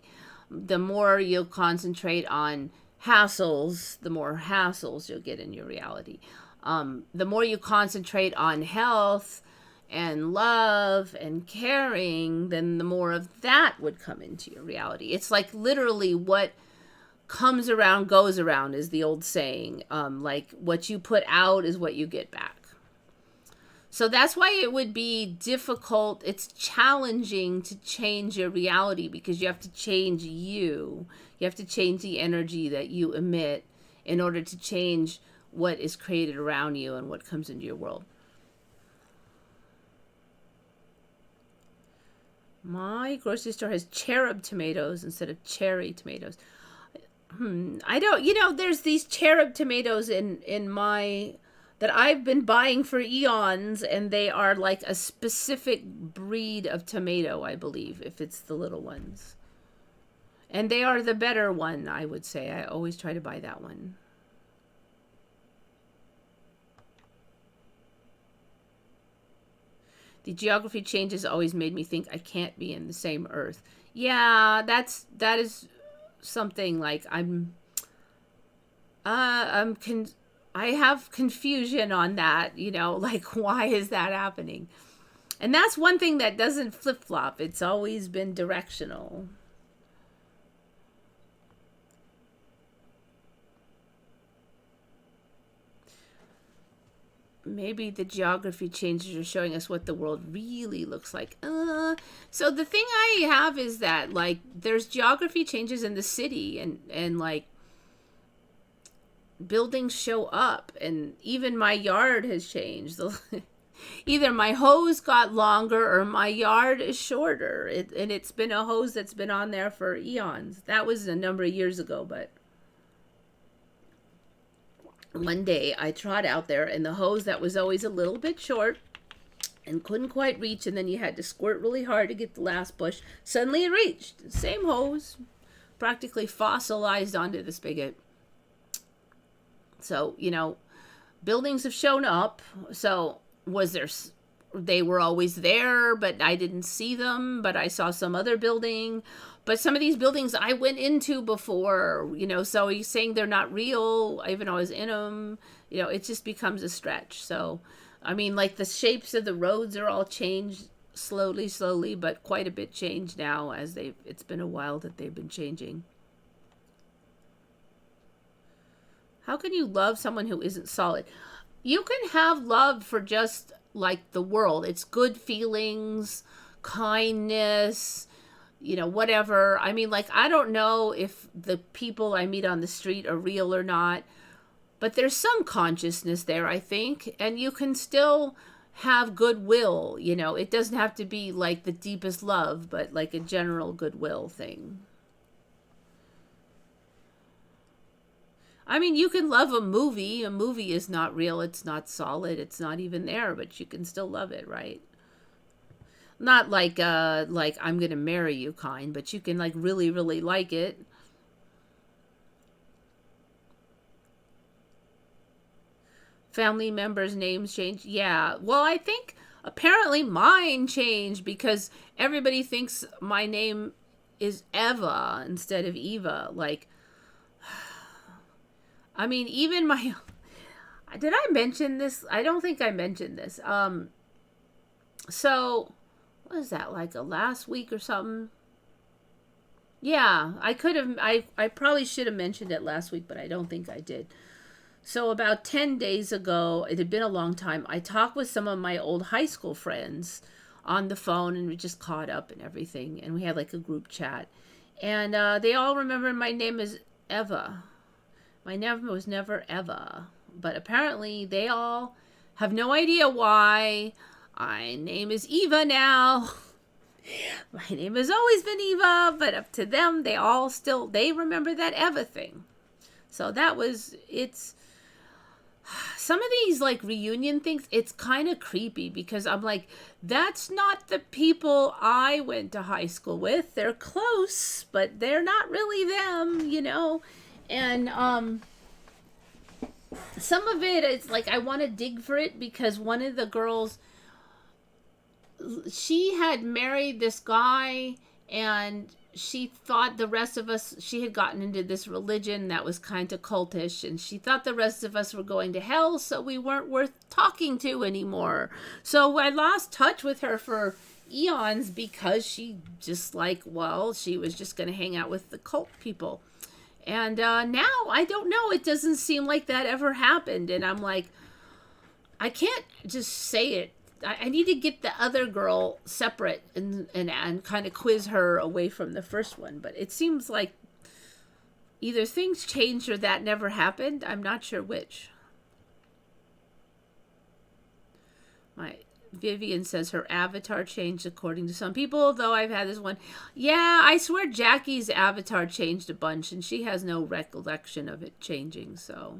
The more you'll concentrate on hassles, the more hassles you'll get in your reality. The more you concentrate on health and love and caring, then the more of that would come into your reality. It's like literally what comes around goes around is the old saying. Like what you put out is what you get back. So that's why it would be difficult. It's challenging to change your reality because you have to change you. You have to change the energy that you emit in order to change what is created around you and what comes into your world. My grocery store has cherub tomatoes instead of cherry tomatoes. I don't, there's these cherub tomatoes in my, that I've been buying for eons, and they are like a specific breed of tomato, I believe, if it's the little ones. And they are the better one, I would say. I always try to buy that one. The geography changes always made me think I can't be in the same earth. Yeah, that is something like I have confusion on that, like why is that happening? And that's one thing that doesn't flip-flop. It's always been directional. Maybe the geography changes are showing us what the world really looks like. So the thing I have is that, like, there's geography changes in the city, and like, buildings show up, and even my yard has changed. Either my hose got longer or my yard is shorter. And it's been a hose that's been on there for eons. That was a number of years ago, but one day I trot out there, and the hose that was always a little bit short and couldn't quite reach, and then you had to squirt really hard to get the last bush, suddenly it reached. Same hose, practically fossilized onto the spigot. So, buildings have shown up. So they were always there, but I didn't see them, but I saw some other building. But some of these buildings I went into before, so he's saying they're not real, even though I was in them. It just becomes a stretch. So, I mean, like the shapes of the roads are all changed slowly, but quite a bit changed now as it's been a while that they've been changing. How can you love someone who isn't solid? You can have love for just like the world. It's good feelings, kindness, whatever. I mean, like, I don't know if the people I meet on the street are real or not, but there's some consciousness there, I think, and you can still have goodwill. It doesn't have to be like the deepest love, but like a general goodwill thing. I mean, you can love a movie. A movie is not real. It's not solid. It's not even there, but you can still love it, right? Not like I'm going to marry you kind, but you can like really, really like it. Family members' names change. Yeah. Well, I think apparently mine changed because everybody thinks my name is Eva instead of Eva. Like, I mean, even did I mention this? I don't think I mentioned this. So what is that, like a last week or something? Yeah, I could have, I probably should have mentioned it last week, but I don't think I did. So about 10 days ago, it had been a long time, I talked with some of my old high school friends on the phone, and we just caught up and everything, and we had like a group chat. And they all remember my name is Eva. My name was never Eva, but apparently they all have no idea why. My name is Eva now. My name has always been Eva, but up to them, they remember that Eva thing. So it's some of these like reunion things, it's kind of creepy because I'm like, that's not the people I went to high school with. They're close, but they're not really them. And some of it, it's like I want to dig for it because one of the girls, she had married this guy and she thought the rest of us, she had gotten into this religion that was kind of cultish, and she thought the rest of us were going to hell, so we weren't worth talking to anymore. So I lost touch with her for eons because she just like, well, she was just going to hang out with the cult people. And now I don't know, it doesn't seem like that ever happened. And I'm like, I can't just say it. I need to get the other girl separate and kind of quiz her away from the first one. But it seems like either things changed or that never happened. I'm not sure which. My Vivian says her avatar changed according to some people, though I've had this one. Yeah, I swear Jackie's avatar changed a bunch, and she has no recollection of it changing, so...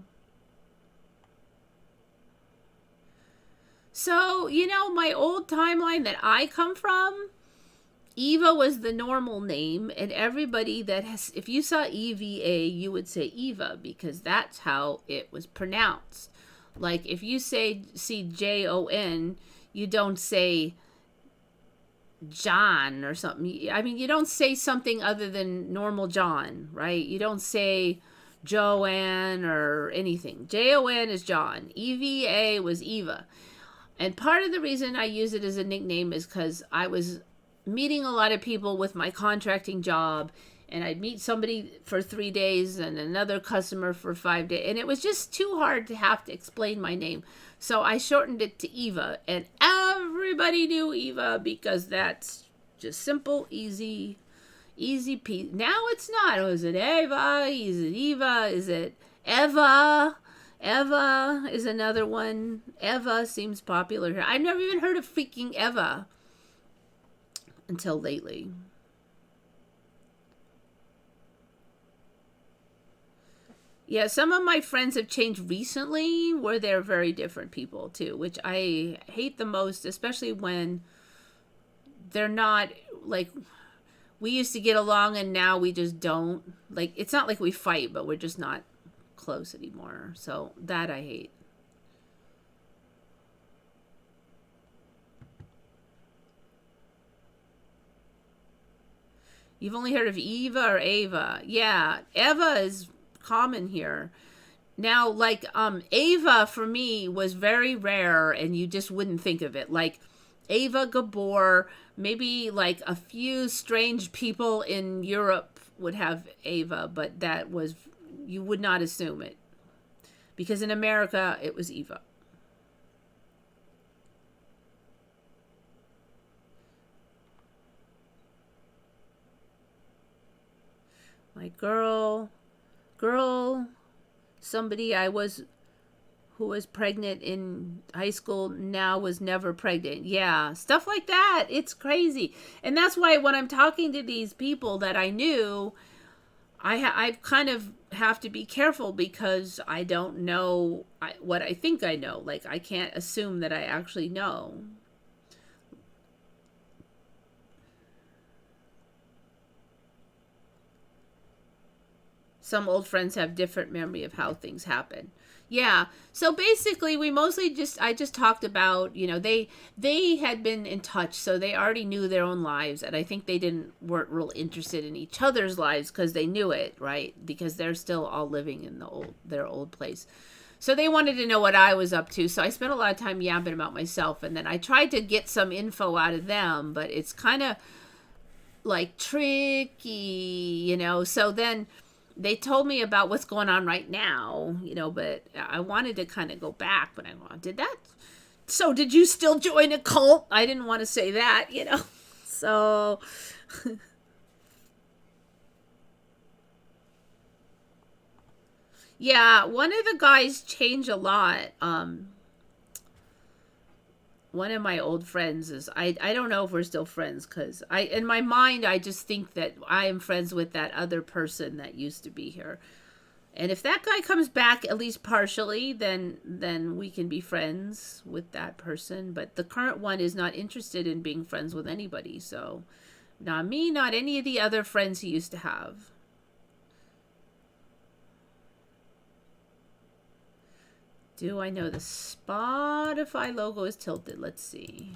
So, my old timeline that I come from, Eva was the normal name, and everybody that has, if you saw EVA, you would say Eva, because that's how it was pronounced. Like, if you see Jon, you don't say John or something. I mean, you don't say something other than normal John, right? You don't say Joanne or anything. Jon is John. EVA was Eva. And part of the reason I use it as a nickname is because I was meeting a lot of people with my contracting job, and I'd meet somebody for 3 days and another customer for 5 days, and it was just too hard to have to explain my name. So I shortened it to Eva, and everybody knew Eva because that's just simple, easy peasy. Now it's not. Oh, is it Eva? Is it Eva? Is it Eva? Eva is another one. Eva seems popular here. I've never even heard of freaking Eva until lately. Yeah, some of my friends have changed recently where they're very different people too, which I hate the most, especially when they're not like, we used to get along and now we just don't. Like, it's not like we fight, but we're just not close anymore. So that I hate. You've only heard of Eva or Ava? Yeah, Eva is common here. Now, like, Ava for me was very rare and you just wouldn't think of it. Like, Ava Gabor, maybe like a few strange people in Europe would have Ava, but that was, you would not assume it. Because in America, it was Eva. My girl, somebody who was pregnant in high school now was never pregnant. Yeah, stuff like that. It's crazy. And that's why when I'm talking to these people that I knew, I kind of have to be careful because I don't know what I think I know. Like, I can't assume that I actually know. Some old friends have different memory of how things happen. Yeah. So basically, I just talked about, they had been in touch, so they already knew their own lives, and I think they weren't real interested in each other's lives because they knew it, right? Because they're still all living in their old place. So they wanted to know what I was up to. So I spent a lot of time yapping about myself, and then I tried to get some info out of them, but it's kind of like tricky, So then they told me about what's going on right now, but I wanted to kind of go back, but I did that. So did you still join a cult? I didn't want to say that, So yeah, one of the guys changed a lot. one of my old friends is, I don't know if we're still friends, because in my mind I just think that I am friends with that other person that used to be here. And if that guy comes back at least partially, then we can be friends with that person. But the current one is not interested in being friends with anybody. So not me, not any of the other friends he used to have. Do I know the Spotify logo is tilted? Let's see.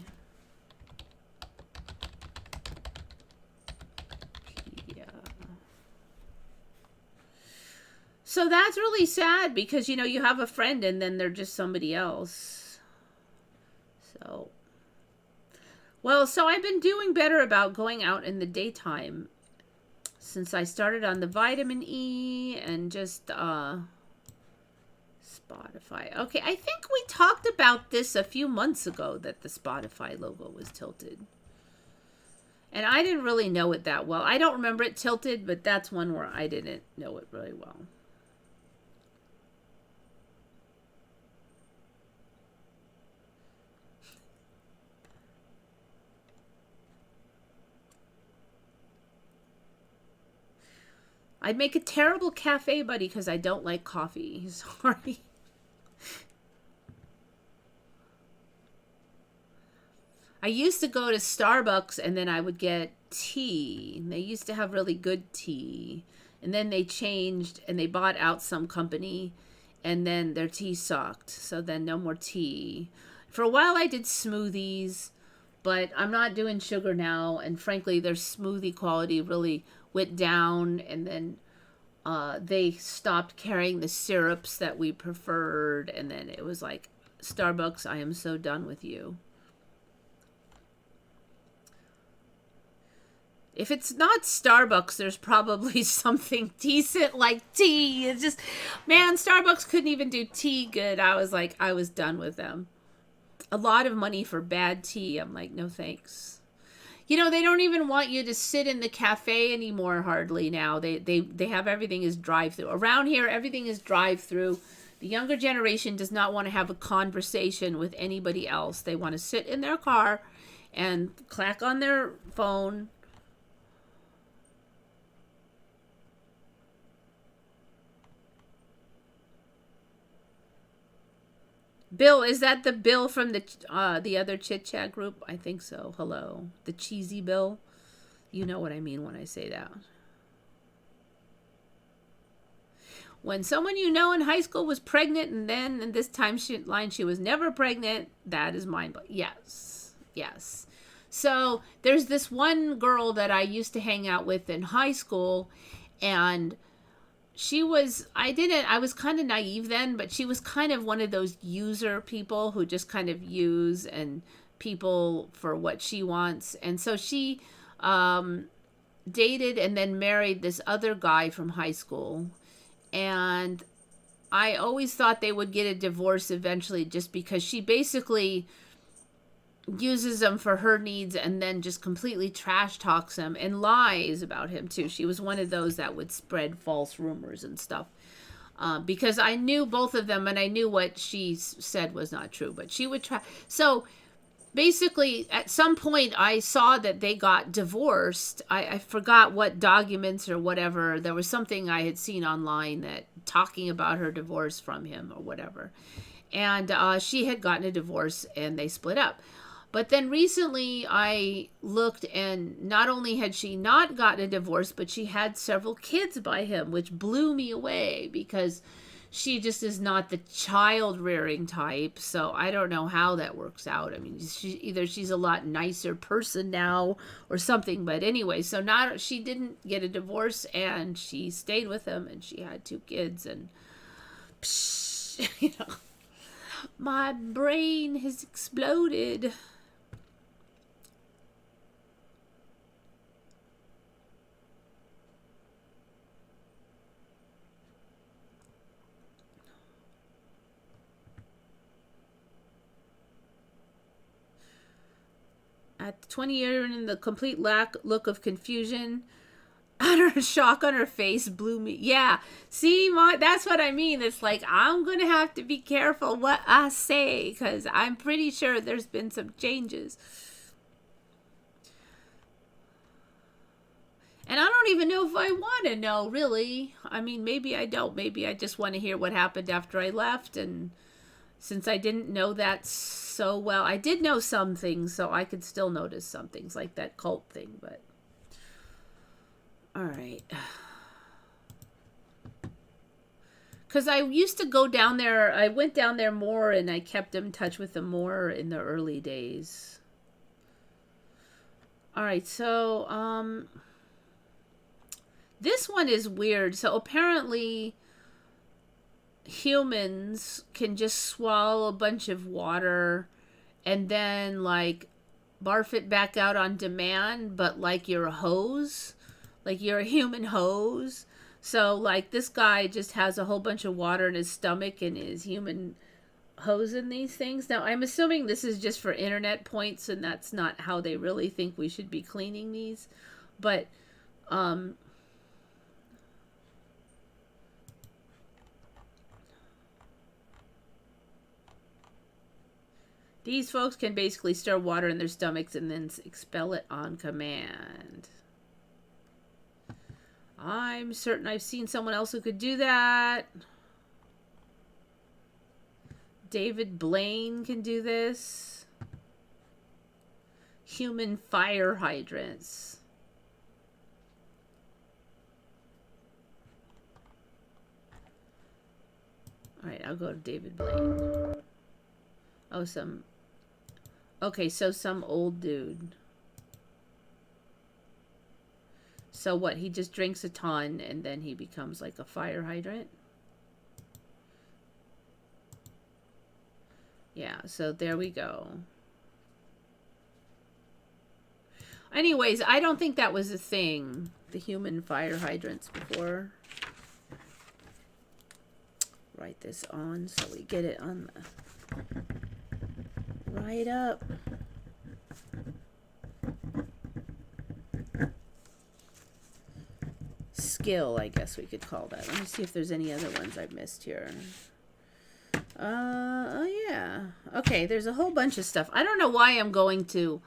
Yeah. So that's really sad because, you know, you have a friend and then they're just somebody else. So, well, so I've been doing better about going out in the daytime since I started on the vitamin E and just, Spotify. Okay, I think we talked about this a few months ago, that the Spotify logo was tilted. And I didn't really know it that well. I don't remember it tilted, but that's one where I didn't know it really well. I'd make a terrible cafe buddy because I don't like coffee. Sorry. I used to go to Starbucks and then I would get tea. They used to have really good tea. And then they changed and they bought out some company and then their tea sucked. So then no more tea. For a while I did smoothies, but I'm not doing sugar now. And frankly, their smoothie quality really went down. And then they stopped carrying the syrups that we preferred. And then it was like, Starbucks, I am so done with you. If it's not Starbucks, there's probably something decent like tea. It's just, man, Starbucks couldn't even do tea good. I was like, I was done with them. A lot of money for bad tea. I'm like, no thanks. You know, they don't even want you to sit in the cafe anymore hardly now. They have everything is drive-through. Around here, everything is drive-through. The younger generation does not want to have a conversation with anybody else. They want to sit in their car and clack on their phone. Bill, is that the Bill from the other Chit Chat group? I think so. Hello. The cheesy Bill. You know what I mean when I say that. When someone you know in high school was pregnant and then in this time line she was never pregnant, that is mind-blowing. Yes. Yes. So there's this one girl that I used to hang out with in high school, and I was kind of naive then, but she was kind of one of those user people who just kind of use and people for what she wants. And so she dated and then married this other guy from high school. And I always thought they would get a divorce eventually just because she basically uses him for her needs and then just completely trash talks him and lies about him too. She was one of those that would spread false rumors and stuff. Because I knew both of them and I knew what she said was not true, but she would try. So basically at some point I saw that they got divorced. I forgot what documents or whatever. There was something I had seen online that talking about her divorce from him or whatever. And she had gotten a divorce and they split up. But then recently I looked and not only had she not gotten a divorce, but she had several kids by him, which blew me away because she just is not the child rearing type. So I don't know how that works out. I mean, either she's a lot nicer person now or something. But anyway, so she didn't get a divorce and she stayed with him and she had 2 kids and psh, you know, my brain has exploded. At 20 years in the complete look of confusion, Utter shock on her face blew me. Yeah, see, that's what I mean. It's like, I'm going to have to be careful what I say, because I'm pretty sure there's been some changes. And I don't even know if I want to know, really. I mean, maybe I don't. Maybe I just want to hear what happened after I left. And since I didn't know that so well, I did know some things, so I could still notice some things, like that cult thing, but... All right. Because I used to go down there. I went down there more, and I kept in touch with them more in the early days. All right, so this one is weird. So apparently humans can just swallow a bunch of water and then like barf it back out on demand, but like you're a hose. Like, you're a human hose. So, like, this guy just has a whole bunch of water in his stomach and is human hosing these things. Now, I'm assuming this is just for internet points, and that's not how they really think we should be cleaning these. But, these folks can basically stir water in their stomachs and then expel it on command. I'm certain I've seen someone else who could do that. David Blaine can do this. Human fire hydrants. All right, I'll go to David Blaine. Oh, okay, so some old dude. So what, he just drinks a ton and then he becomes like a fire hydrant? Yeah, so there we go. Anyways, I don't think that was a thing, the human fire hydrants, before. Write this on so we get it on the right up. Skill, I guess we could call that. Let me see if there's any other ones I've missed here. Oh yeah. Okay, there's a whole bunch of stuff. I don't know why I'm going to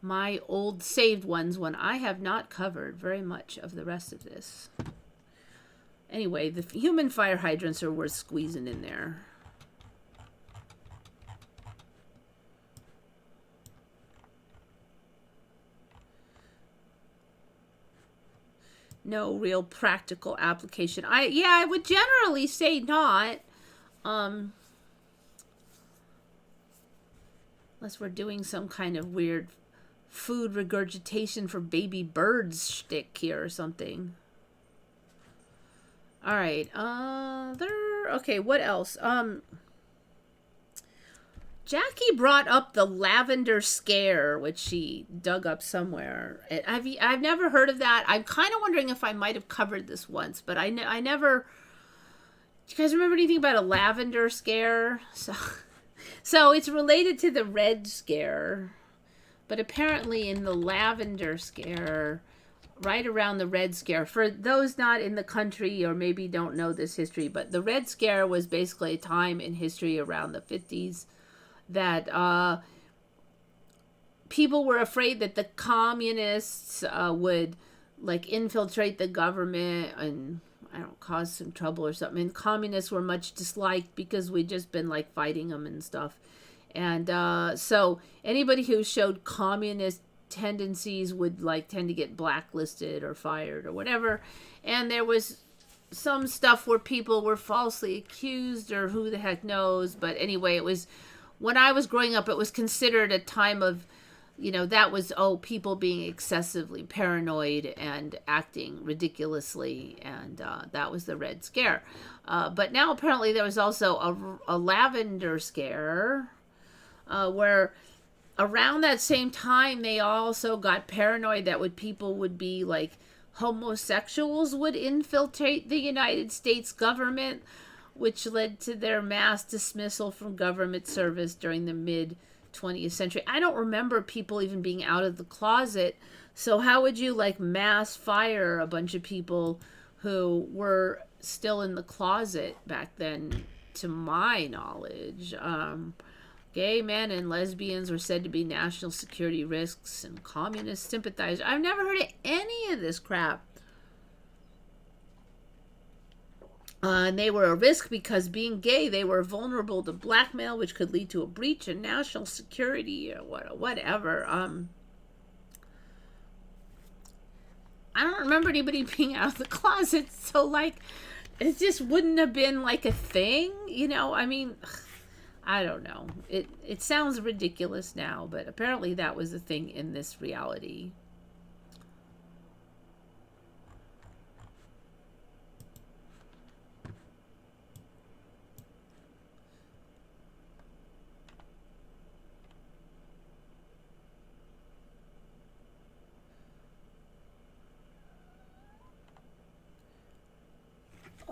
my old saved ones when I have not covered very much of the rest of this. Anyway, the human fire hydrants are worth squeezing in there. No real practical application. I would generally say not. Unless we're doing some kind of weird food regurgitation for baby birds shtick here or something. All right. Okay, what else? Jackie brought up the lavender scare, which she dug up somewhere. I've never heard of that. I'm kind of wondering if I might have covered this once, but I never... Do you guys remember anything about a lavender scare? So it's related to the red scare, but apparently in the lavender scare, right around the red scare, for those not in the country or maybe don't know this history, but the red scare was basically a time in history around the 50s that people were afraid that the communists would like infiltrate the government and cause some trouble or something. And communists were much disliked because we'd just been like fighting them and stuff. And so anybody who showed communist tendencies would like tend to get blacklisted or fired or whatever. And there was some stuff where people were falsely accused or who the heck knows. But anyway, it was, when I was growing up, it was considered a time of, that was, people being excessively paranoid and acting ridiculously. And that was the Red Scare. But now apparently there was also a lavender scare where around that same time, they also got paranoid that people would be like homosexuals would infiltrate the United States government, which led to their mass dismissal from government service during the mid 20th century. I don't remember people even being out of the closet. So how would you like mass fire a bunch of people who were still in the closet back then, to my knowledge? Gay men and lesbians were said to be national security risks and communist sympathizers. I've never heard of any of this crap. And they were a risk because being gay, they were vulnerable to blackmail, which could lead to a breach of national security or whatever. I don't remember anybody being out of the closet, so like, it just wouldn't have been like a thing, you know? I mean, I don't know. It sounds ridiculous now, but apparently that was a thing in this reality.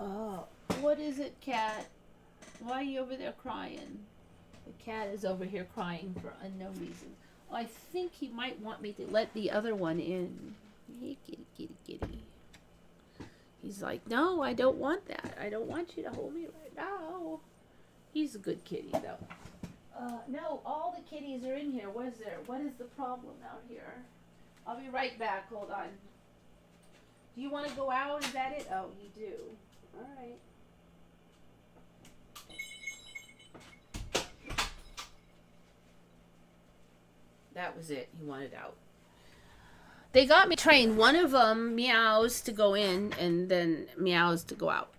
Oh, what is it, cat? Why are you over there crying? The cat is over here crying for unknown reason. Oh, I think he might want me to let the other one in. Hey, kitty, kitty, kitty. He's like, no, I don't want that. I don't want you to hold me right now. He's a good kitty, though. No, all the kitties are in here. What is there? What is the problem out here? I'll be right back. Hold on. Do you want to go out? Is that it? Oh, you do. All right. That was it. He wanted out. They got me trained. One of them meows to go in and then meows to go out.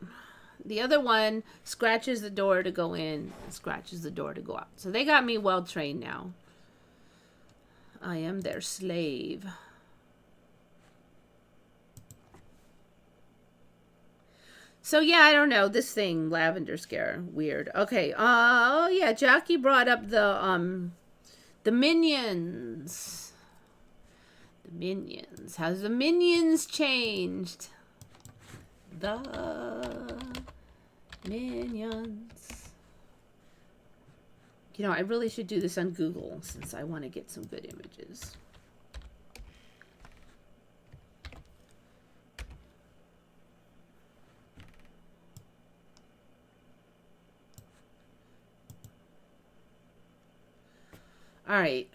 The other one scratches the door to go in and scratches the door to go out. So they got me well trained now. I am their slave. So yeah, I don't know. This thing, lavender scare, weird. Okay. Oh yeah, Jackie brought up the minions. The minions. How's the minions changed? The minions. You know, I really should do this on Google since I want to get some good images. All right.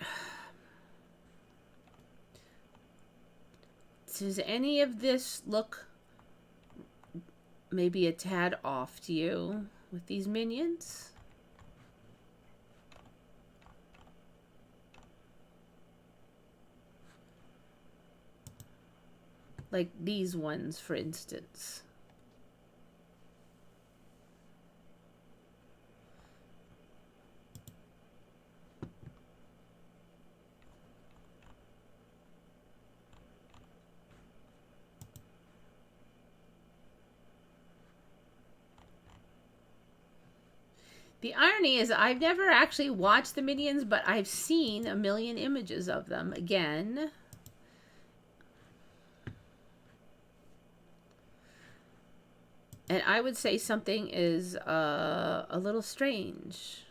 Does any of this look maybe a tad off to you with these minions? Like these ones, for instance. The irony is I've never actually watched the Minions, but I've seen a million images of them again. And I would say something is a little strange.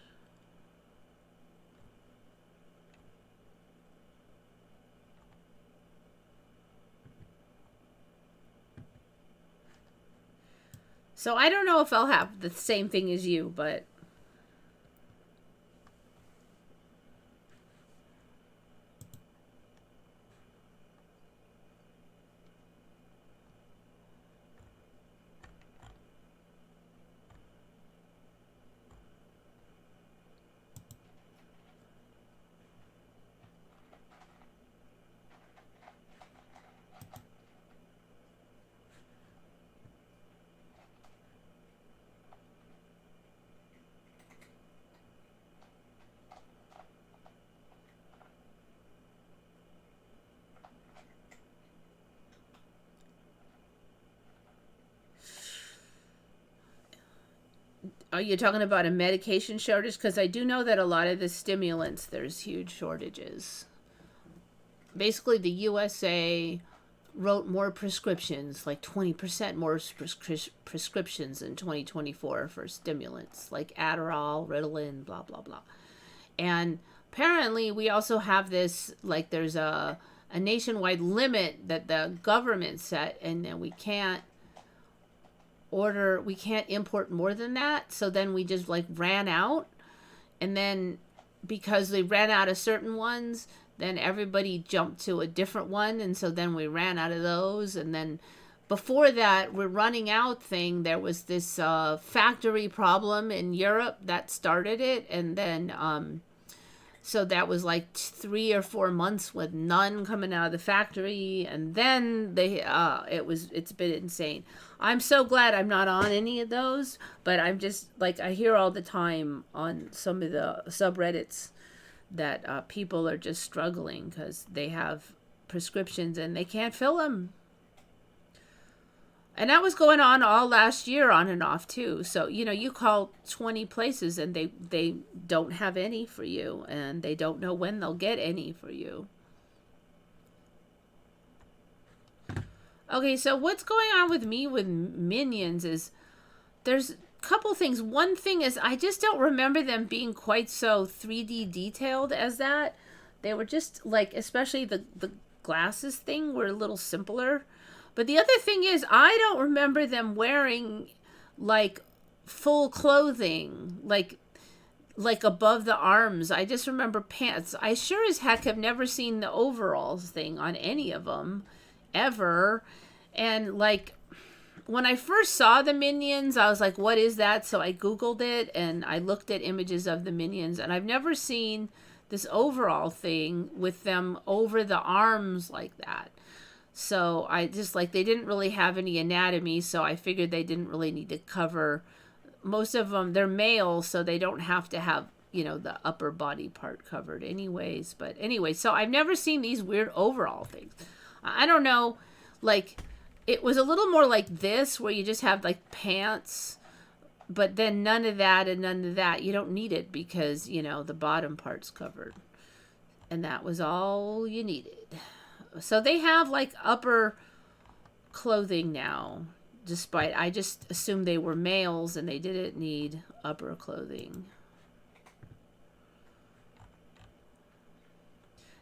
So I don't know if I'll have the same thing as you, but... Are you talking about a medication shortage? Because I do know that a lot of the stimulants, there's huge shortages. Basically, the USA wrote more prescriptions, like 20% more prescriptions in 2024 for stimulants, like Adderall, Ritalin, blah, blah, blah. And apparently we also have this, like there's a nationwide limit that the government set, and then we can't import more than that. So then we just like ran out, and then because they ran out of certain ones, then everybody jumped to a different one, and so then we ran out of those. And then before that we're running out thing, there was this factory problem in Europe that started it, and then so that was like 3 or 4 months with none coming out of the factory, and then it's been insane. I'm so glad I'm not on any of those, but I'm just like, I hear all the time on some of the subreddits that people are just struggling because they have prescriptions and they can't fill them. And that was going on all last year, on and off too. So, you call 20 places and they don't have any for you, and they don't know when they'll get any for you. Okay, so what's going on with me with Minions is there's a couple things. One thing is I just don't remember them being quite so 3D detailed as that. They were just like, especially the glasses thing were a little simpler. But the other thing is, I don't remember them wearing like full clothing, like above the arms. I just remember pants. I sure as heck have never seen the overalls thing on any of them ever. And like when I first saw the Minions, I was like, what is that? So I Googled it and I looked at images of the Minions, and I've never seen this overall thing with them over the arms like that. So I just like, they didn't really have any anatomy, so I figured they didn't really need to cover. Most of them, they're male, so they don't have to have, the upper body part covered anyways. But anyway, so I've never seen these weird overall things. I don't know, like, it was a little more like this, where you just have like pants, but then none of that and none of that. You don't need it because, the bottom part's covered. And that was all you needed. So they have like upper clothing now, despite I just assumed they were males and they didn't need upper clothing.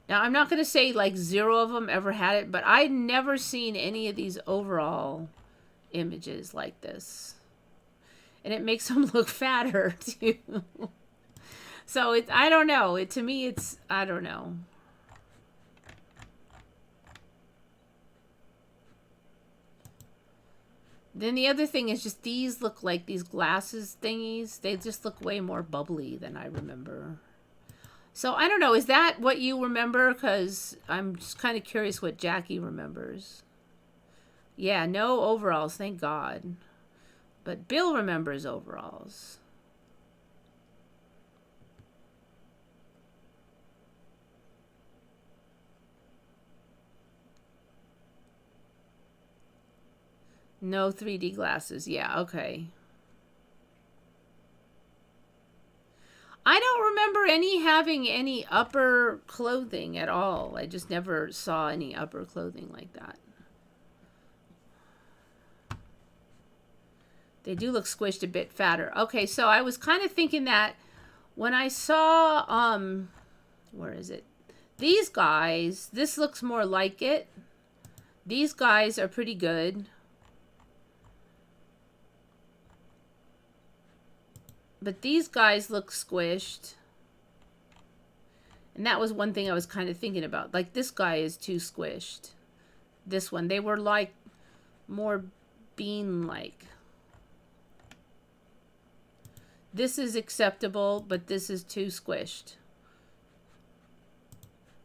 Now, I'm not going to say like 0 of them ever had it, but I'd never seen any of these overall images like this. And it makes them look fatter too. So I don't know. To me, I don't know. Then the other thing is just these look like these glasses thingies. They just look way more bubbly than I remember. So I don't know. Is that what you remember? Because I'm just kind of curious what Jackie remembers. Yeah, no overalls, thank God. But Bill remembers overalls. No 3D glasses. Yeah, okay. I don't remember having any upper clothing at all. I just never saw any upper clothing like that. They do look squished, a bit fatter. Okay, so I was kind of thinking that when I saw, where is it? These guys, this looks more like it. These guys are pretty good. But these guys look squished. And that was one thing I was kind of thinking about. Like, this guy is too squished. This one, they were like more bean-like. This is acceptable, but this is too squished.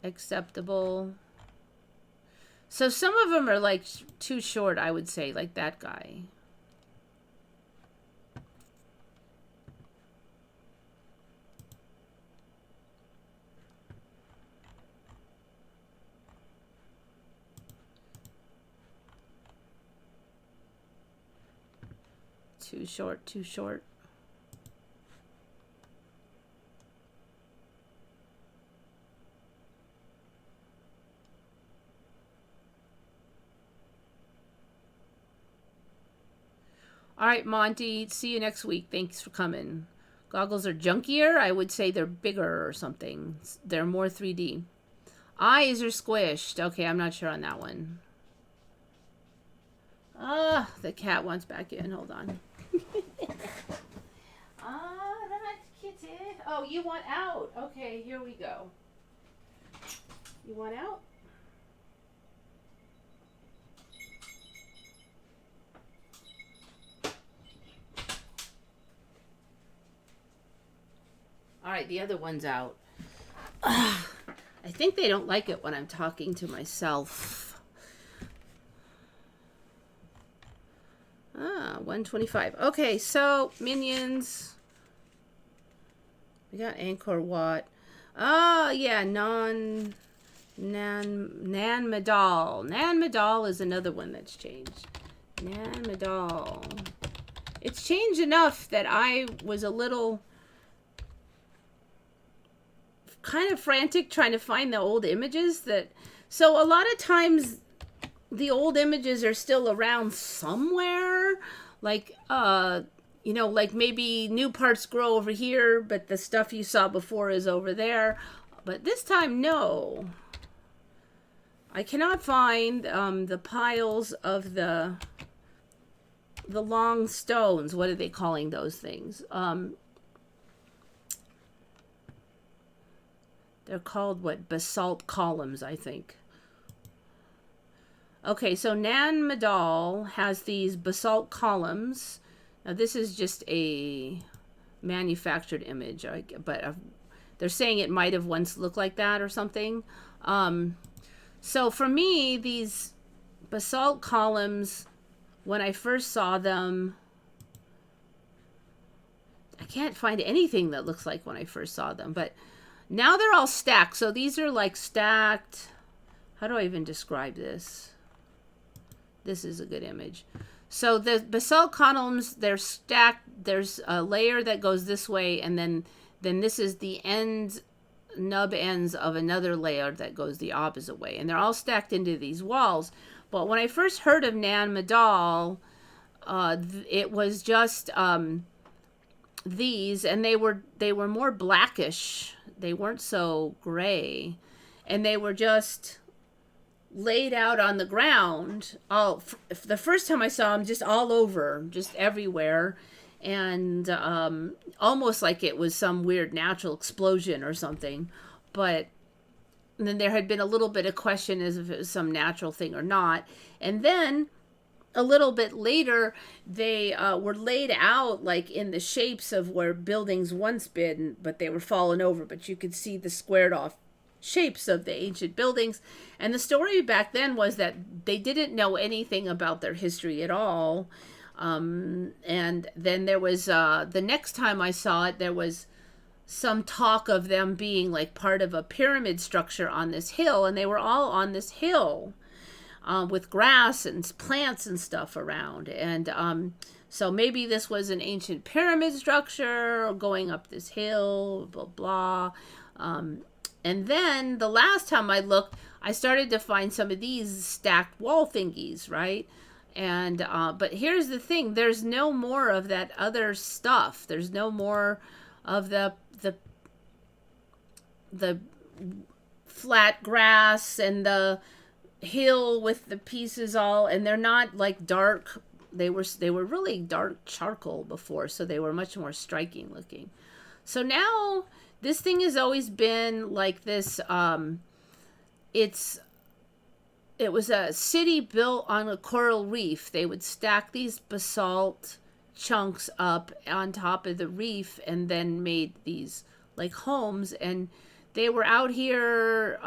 Acceptable. So some of them are like too short, I would say, like that guy. Too short, too short. All right, Monty, see you next week. Thanks for coming. Goggles are junkier. I would say they're bigger or something. They're more 3D. Eyes are squished. Okay, I'm not sure on that one. Ah, the cat wants back in. Hold on. That kitty. Oh, you want out. Okay, here we go. You want out? All right, the other one's out. I think they don't like it when I'm talking to myself. 125. Okay, so Minions. We got Angkor Wat. Oh, yeah, Nan Madal. Nan Madal is another one that's changed. Nan Madal. It's changed enough that I was a little kind of frantic trying to find the old images so a lot of times the old images are still around somewhere, like like maybe new parts grow over here, but the stuff you saw before is over there. But this time, no, I cannot find the piles of the long stones. What are they calling those things? They're called, what, basalt columns, I think. Okay, so Nan Madal has these basalt columns. Now, this is just a manufactured image, but they're saying it might have once looked like that or something. So for me, these basalt columns, when I first saw them, I can't find anything that looks like when I first saw them, but now they're all stacked. So these are like stacked. How do I even describe this? This is a good image. So the basalt columns, they're stacked. There's a layer that goes this way, and then this is the nub ends of another layer that goes the opposite way. And they're all stacked into these walls. But when I first heard of Nan Madal, it was just these, and they were more blackish. They weren't so gray, and they were just laid out on the ground. The first time I saw them, just all over, just everywhere, and almost like it was some weird natural explosion or something. But then there had been a little bit of question as if it was some natural thing or not. And then a little bit later, they were laid out like in the shapes of where buildings once been, but they were fallen over. But you could see the squared off shapes of the ancient buildings. And the story back then was that they didn't know anything about their history at all. And then there was, the next time I saw it, there was some talk of them being like part of a pyramid structure on this hill. And they were all on this hill. With grass and plants and stuff around. And so maybe this was an ancient pyramid structure going up this hill, blah, blah. And then the last time I looked, I started to find some of these stacked wall thingies, right? And but here's the thing. There's no more of that other stuff. There's no more of the flat grass and the hill with the pieces all, and they're not like dark. They were really dark charcoal before, so they were much more striking looking. So now this thing has always been like this. It was a city built on a coral reef. They would stack these basalt chunks up on top of the reef and then made these like homes. And they were out here,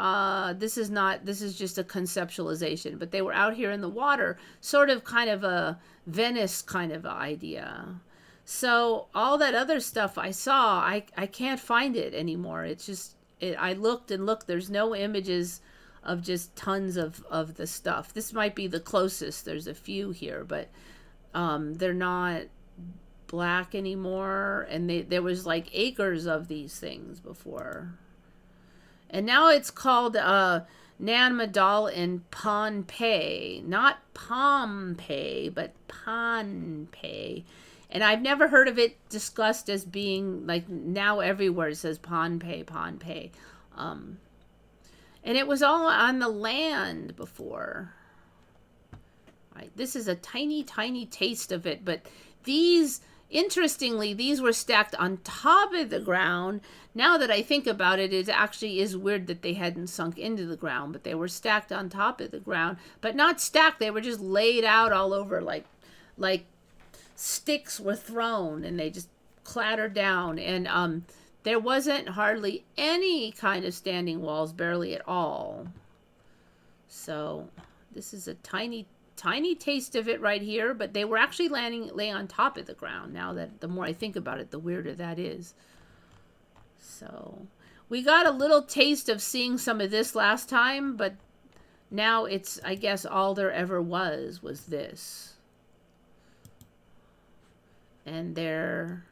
this is just a conceptualization, but they were out here in the water, sort of kind of a Venice kind of idea. So all that other stuff I saw, I can't find it anymore. It's just, I looked and looked, there's no images of just tons of the stuff. This might be the closest, there's a few here, but they're not black anymore. And there was like acres of these things before. And now it's called Nan Madal in Pohnpei. Not Pompeii, but Pohnpei. And I've never heard of it discussed as being like, now everywhere it says Pohnpei, Pohnpei. And it was all on the land before. Right, this is a tiny, tiny taste of it. But these, interestingly, these were stacked on top of the ground. Now that I think about it, it actually is weird that they hadn't sunk into the ground, but they were stacked on top of the ground, but not stacked. They were just laid out all over, like sticks were thrown and they just clattered down. And there wasn't hardly any kind of standing walls, barely at all. So this is a tiny, tiny taste of it right here, but they were actually laying on top of the ground. Now that the more I think about it, the weirder that is. So we got a little taste of seeing some of this last time, but now it's, I guess, all there ever was this. And they're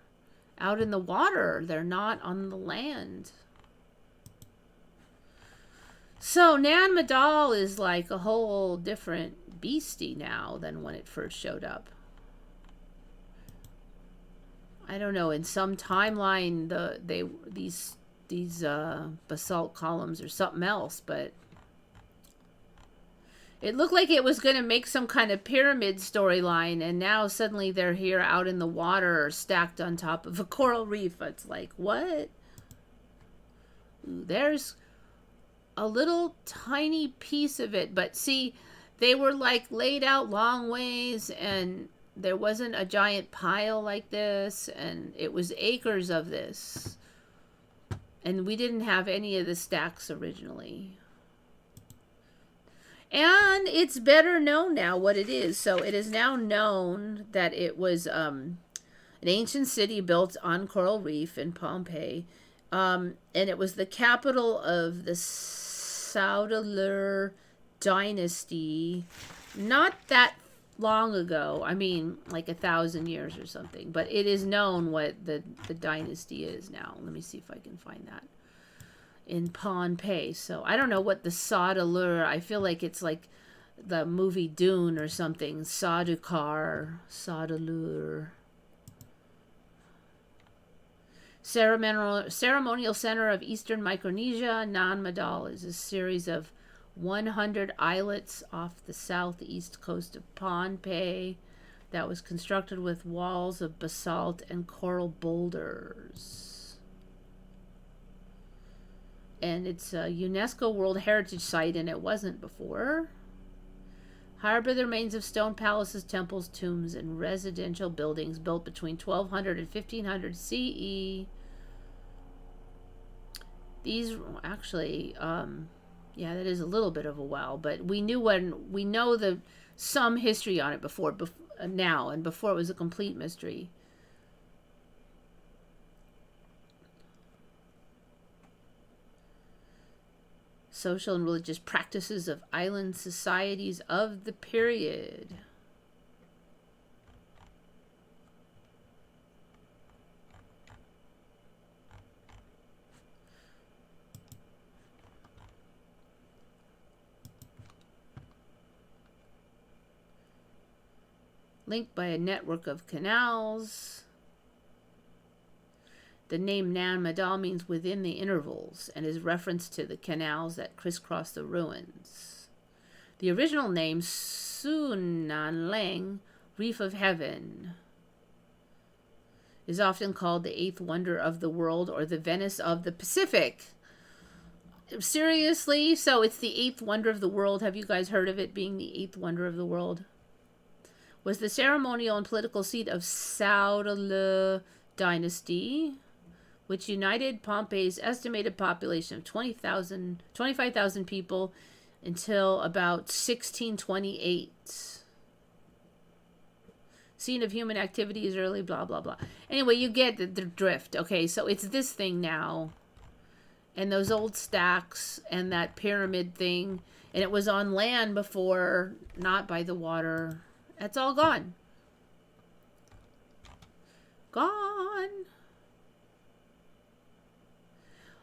out in the water. They're not on the land. So Nan Madol is like a whole different beastie now than when it first showed up. I don't know, in some timeline these basalt columns or something else, but it looked like it was going to make some kind of pyramid storyline, and now suddenly they're here out in the water stacked on top of a coral reef. It's like, what? Ooh, there's a little tiny piece of it, but see, they were like laid out long ways, and there wasn't a giant pile like this, and it was acres of this. And we didn't have any of the stacks originally. And it's better known now what it is. So it is now known that it was an ancient city built on coral reef in Pompeii. And it was the capital of the Saudalur dynasty. Not that long ago. I mean, like 1,000 years or something. But it is known what the dynasty is now. Let me see if I can find that. In Pompeii. So I don't know what the Saudalur, I feel like it's like the movie Dune or something. Saudukar, Saudalur. Ceremonial center of Eastern Micronesia. Nan Madol is a series of 100 islets off the southeast coast of Pompeii that was constructed with walls of basalt and coral boulders. And it's a UNESCO World Heritage Site, and it wasn't before. Harbor the remains of stone palaces, temples, tombs, and residential buildings built between 1200 and 1500 CE. These actually, yeah, that is a little bit of a while, but we know some history on it before now, and before it was a complete mystery. Social and religious practices of island societies of the period. Linked by a network of canals. The name Nan Madol means within the intervals and is reference to the canals that crisscross the ruins. The original name, Sunanleng, Reef of Heaven, is often called the eighth wonder of the world or the Venice of the Pacific. Seriously? So it's the eighth wonder of the world. Have you guys heard of it being the eighth wonder of the world? Was the ceremonial and political seat of Saudalur dynasty, which united Pompeii's estimated population of 25,000 people until about 1628. Scene of human activities early, blah, blah, blah. Anyway, you get the drift. Okay, so it's this thing now. And those old stacks and that pyramid thing. And it was on land before, not by the water. That's all gone. Gone.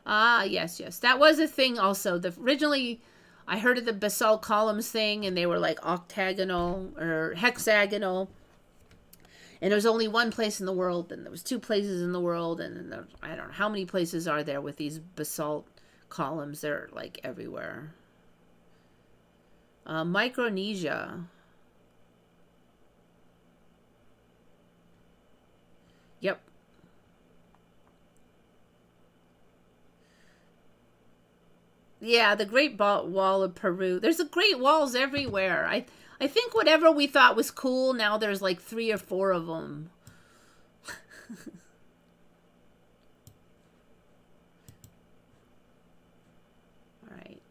Ah, yes. That was a thing also. Originally, I heard of the basalt columns thing, and they were like octagonal or hexagonal. And there was only one place in the world, and there was two places in the world, and then I don't know how many places are there with these basalt columns. They're like everywhere. Micronesia. Yep. Yeah, the Great Wall of Peru. There's a Great Walls everywhere. I think whatever we thought was cool, now there's like 3 or 4 of them. All right.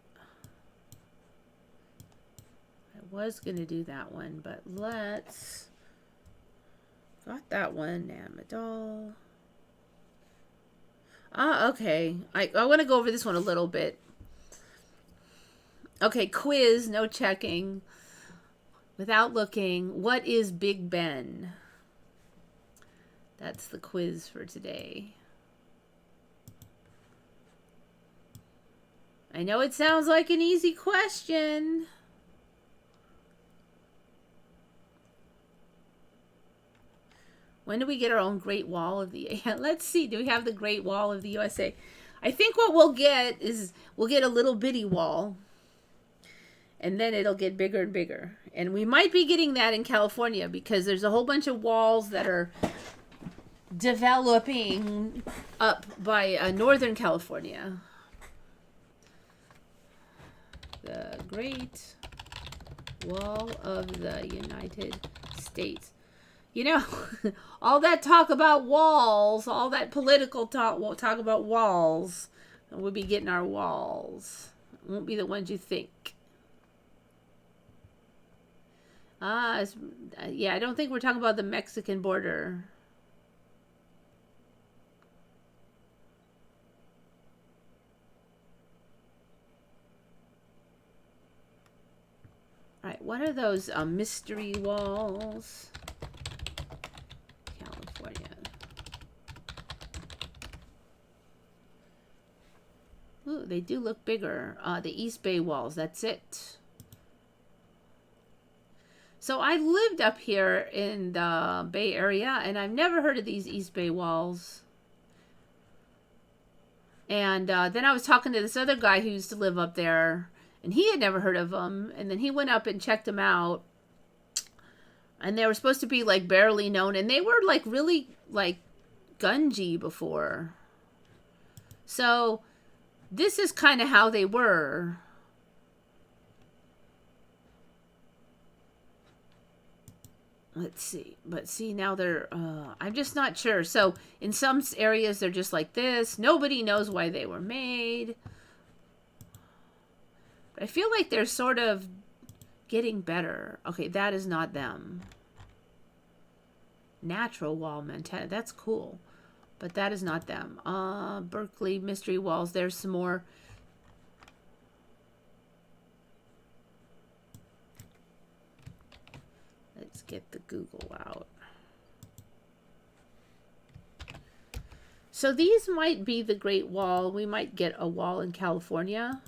I was going to do that one, but let's... Got that one. Namadol. Okay. I want to go over this one a little bit. Okay, quiz, no checking. Without looking, what is Big Ben? That's the quiz for today. I know it sounds like an easy question. When do we get our own Great Wall of the... Let's see. Do we have the Great Wall of the USA? I think what we'll get is we'll get a little bitty wall. And then it'll get bigger and bigger. And we might be getting that in California because there's a whole bunch of walls that are developing up by Northern California. The Great Wall of the United States. You know, all that talk about walls, all that political talk about walls, and we'll be getting our walls. It won't be the ones you think. Yeah, I don't think we're talking about the Mexican border. All right, what are those mystery walls? California. Ooh, they do look bigger. The East Bay walls, that's it. So I lived up here in the Bay Area, and I've never heard of these East Bay walls. And then I was talking to this other guy who used to live up there, and he had never heard of them. And then he went up and checked them out. And they were supposed to be like barely known, and they were like really like gungy before. So this is kind of how they were. Let's see. But see, now they're, I'm just not sure. So in some areas, they're just like this. Nobody knows why they were made. But I feel like they're sort of getting better. Okay, that is not them. Natural wall mentality. That's cool. But that is not them. Berkeley mystery walls. There's some more. Let's get the Google out. So these might be the Great Wall. We might get a wall in California.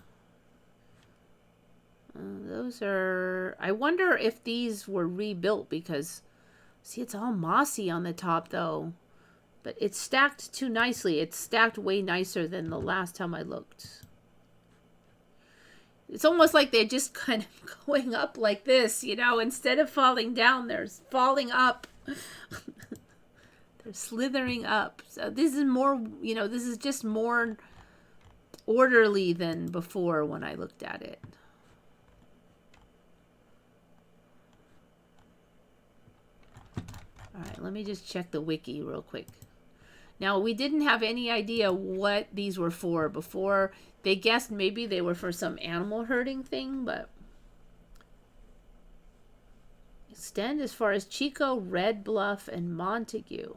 Those are... I wonder if these were rebuilt because... See, it's all mossy on the top, though. But it's stacked too nicely. It's stacked way nicer than the last time I looked. It's almost like they're just kind of going up like this, you know. Instead of falling down, they're falling up. They're slithering up. So this is more, you know, this is just more orderly than before when I looked at it. All right, let me just check the wiki real quick. Now, we didn't have any idea what these were for before. They guessed maybe they were for some animal herding thing, but... Extend as far as Chico, Red Bluff, and Montague.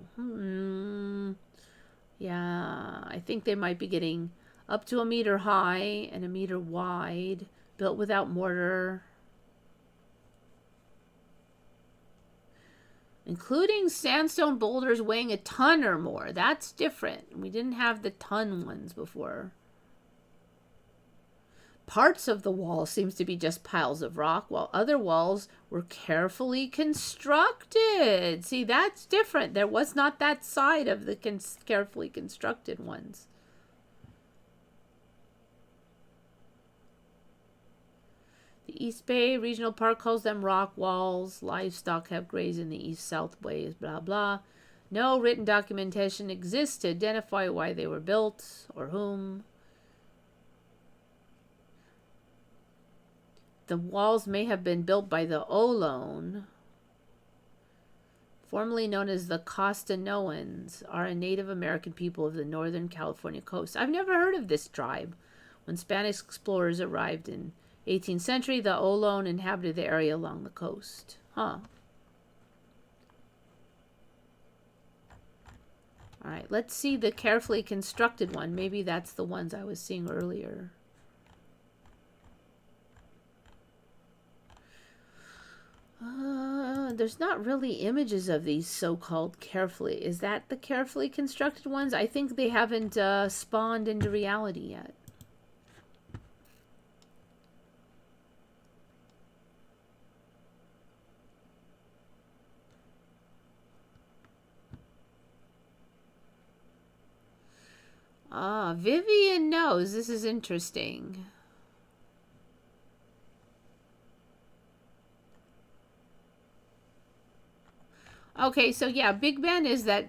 Yeah, I think they might be getting up to 1 meter high and 1 meter wide, built without mortar. Including sandstone boulders weighing 1 ton or more. That's different. We didn't have the ton ones before. Parts of the wall seems to be just piles of rock, while other walls were carefully constructed. See, that's different. There was not that side of the carefully constructed ones. The East Bay Regional Park calls them rock walls. Livestock have grazed in the east-south ways, blah, blah. No written documentation exists to identify why they were built or whom. The walls may have been built by the Ohlone, formerly known as the Costanoans, are a Native American people of the northern California coast. I've never heard of this tribe. When Spanish explorers arrived in 18th century, the Ohlone inhabited the area along the coast. Huh. All right, let's see the carefully constructed one. Maybe that's the ones I was seeing earlier. There's not really images of these so-called carefully. Is that the carefully constructed ones? I think they haven't spawned into reality yet. Ah, Vivian knows. This is interesting. Okay, so yeah, Big Ben is that.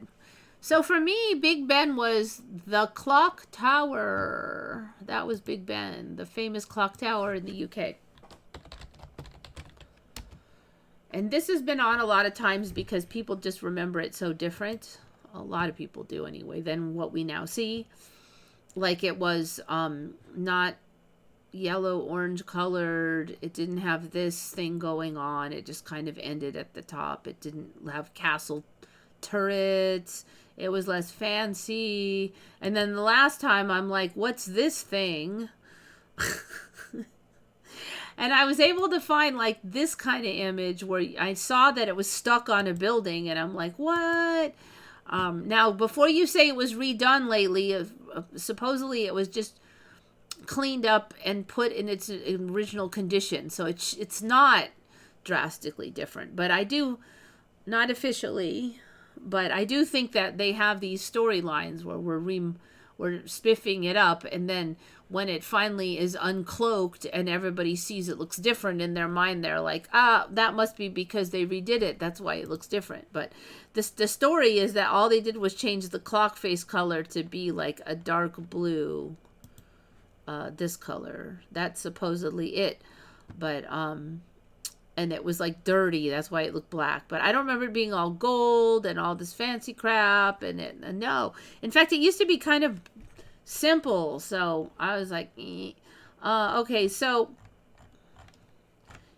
So for me, Big Ben was the clock tower. That was Big Ben, the famous clock tower in the UK. And this has been on a lot of times because people just remember it so different. A lot of people do anyway, than what we now see. Like it was not yellow, orange colored. It didn't have this thing going on. It just kind of ended at the top. It didn't have castle turrets. It was less fancy. And then the last time I'm like, what's this thing? And I was able to find like this kind of image where I saw that it was stuck on a building and I'm like, what? Now, before you say it was redone lately, supposedly it was just cleaned up and put in its original condition. So it's not drastically different. But I do, not officially, but I do think that they have these storylines where we're spiffing it up, and then when it finally is uncloaked and everybody sees it looks different in their mind, they're like, ah, that must be because they redid it. That's why it looks different. But the story is that all they did was change the clock face color to be like a dark blue, this color. That's supposedly it. But, and it was like dirty. That's why it looked black. But I don't remember it being all gold and all this fancy crap. And no. In fact, it used to be kind of simple. So I was like, okay. So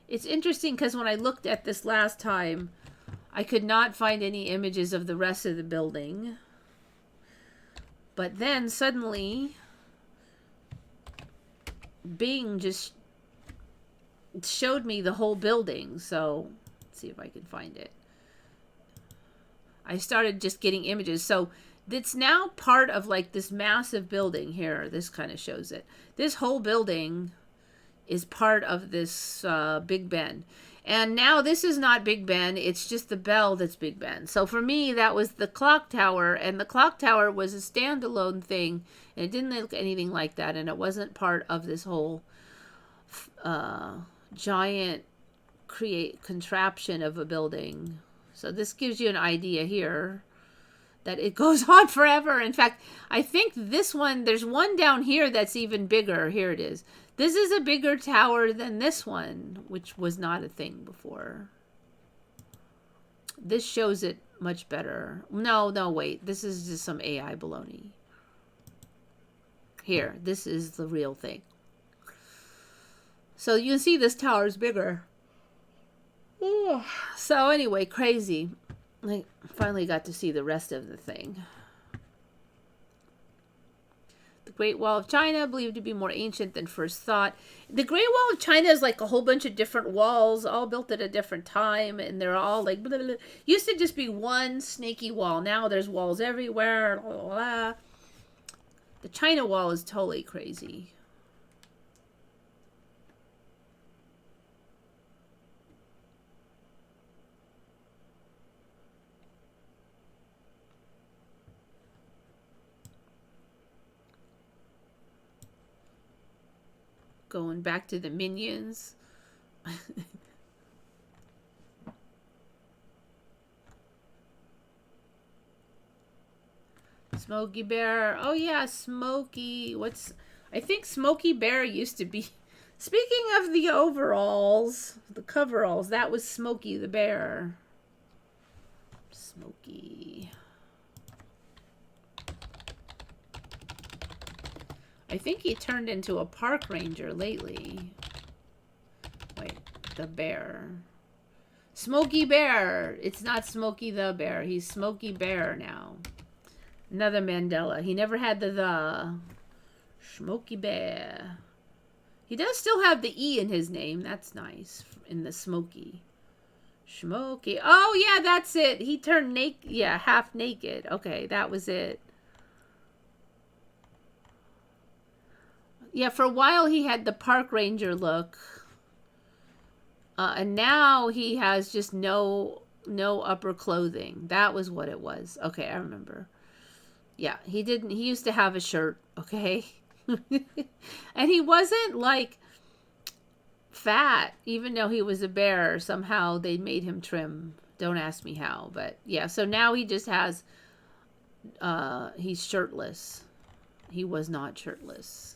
it's interesting because when I looked at this last time, I could not find any images of the rest of the building. But then suddenly Bing just showed me the whole building. So let's see if I can find it. I started just getting images. So it's now part of like this massive building here. This kind of shows it. This whole building is part of this Big Ben. And now this is not Big Ben. It's just the bell that's Big Ben. So for me, that was the clock tower. And the clock tower was a standalone thing. And it didn't look anything like that. And it wasn't part of this whole giant contraption of a building. So this gives you an idea here that it goes on forever. In fact, I think this one, there's one down here that's even bigger. Here it is. This is a bigger tower than this one, which was not a thing before. This shows it much better. No, wait. This is just some AI baloney. Here, this is the real thing. So you can see this tower is bigger. So anyway, crazy. I finally got to see the rest of the thing. The Great Wall of China, believed to be more ancient than first thought. The Great Wall of China is like a whole bunch of different walls, all built at a different time, and they're all like, blah, blah, blah. Used to just be one snaky wall. Now there's walls everywhere. Blah, blah, blah. The China Wall is totally crazy. Going back to the Minions. Smokey Bear. Oh yeah, Smokey. I think Smokey Bear used to be. Speaking of the overalls, the coveralls, that was Smokey the Bear. Smokey. I think he turned into a park ranger lately. Wait, the bear. Smokey Bear. It's not Smokey the Bear. He's Smokey Bear now. Another Mandela. He never had the. Smokey Bear. He does still have the E in his name. That's nice. In the Smokey. Smokey. Oh, yeah, that's it. He turned naked. Yeah, half naked. Okay, that was it. Yeah, for a while he had the park ranger look. And now he has just no upper clothing. That was what it was. Okay, I remember. Yeah, he used to have a shirt, okay? And he wasn't like fat, even though he was a bear. Somehow they made him trim. Don't ask me how, but yeah, so now he just has he's shirtless. He was not shirtless.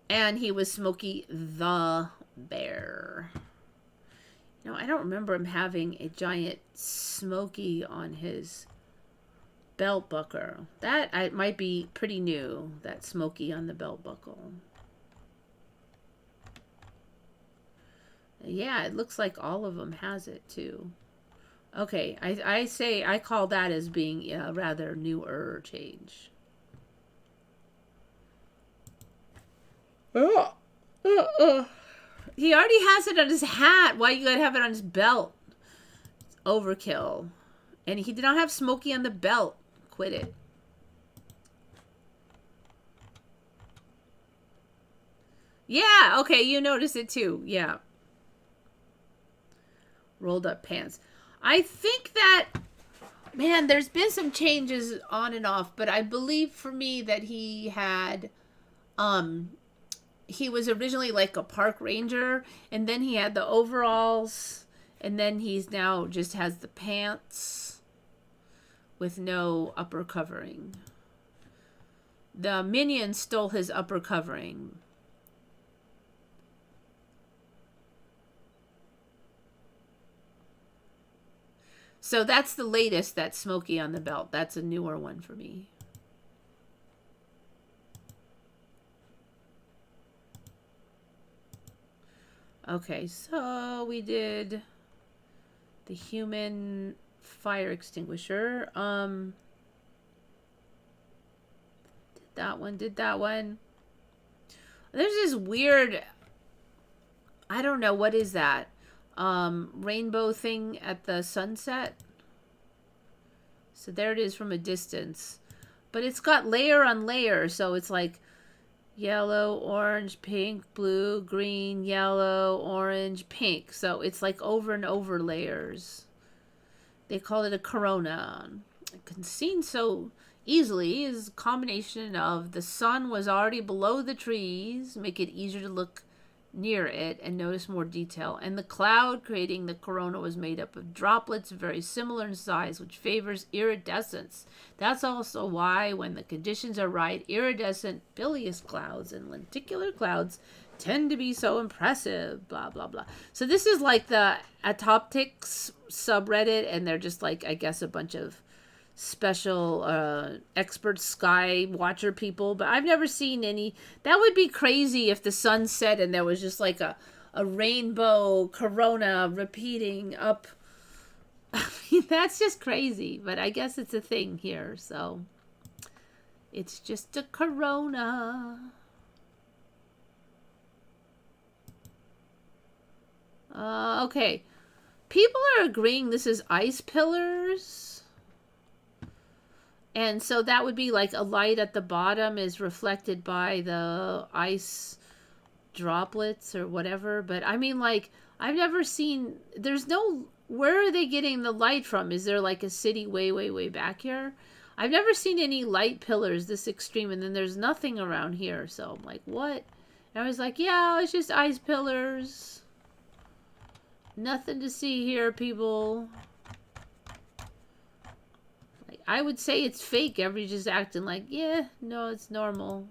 And he was Smokey the Bear. You know, I don't remember him having a giant Smokey on his belt buckle. That might be pretty new, that Smokey on the belt buckle. Yeah, it looks like all of them has it too. Okay, I call that as being a rather newer change. He already has it on his hat. Why you gotta have it on his belt? It's overkill. And he did not have Smokey on the belt. Quit it. Yeah, okay, you notice it too. Yeah. Rolled up pants. I think that, man, there's been some changes on and off, but I believe for me that he had, he was originally like a park ranger, and then he had the overalls, and then he's now just has the pants with no upper covering. The Minion stole his upper covering. So that's the latest, that Smokey on the belt. That's a newer one for me. Okay, so we did the human fire extinguisher. Did that one. There's this weird, I don't know, what is that? Rainbow thing at the sunset. So there it is from a distance. But it's got layer on layer, so it's like yellow, orange, pink, blue, green, yellow, orange, pink. So it's like over and over layers. They call it a corona. It can seen so easily is a combination of the sun was already below the trees, make it easier to look near it and notice more detail. And the cloud creating the corona was made up of droplets very similar in size, which favors iridescence. That's also why, when the conditions are right, iridescent bilious clouds and lenticular clouds tend to be so impressive, blah, blah, blah. So this is like the Atoptics subreddit, and they're just like, I guess, a bunch of special expert sky watcher people, but I've never seen any. That would be crazy if the sun set and there was just like a rainbow corona repeating up. I mean, that's just crazy, but I guess it's a thing here, so it's just a corona. Okay, people are agreeing this is ice pillars. And so that would be like a light at the bottom is reflected by the ice droplets or whatever. But I mean, like, I've never seen, there's no, where are they getting the light from? Is there like a city way, way, way back here? I've never seen any light pillars this extreme, and then there's nothing around here. So I'm like, what? And I was like, yeah, it's just ice pillars. Nothing to see here, people. Like, I would say it's fake. Everybody's just acting like, yeah, no, it's normal.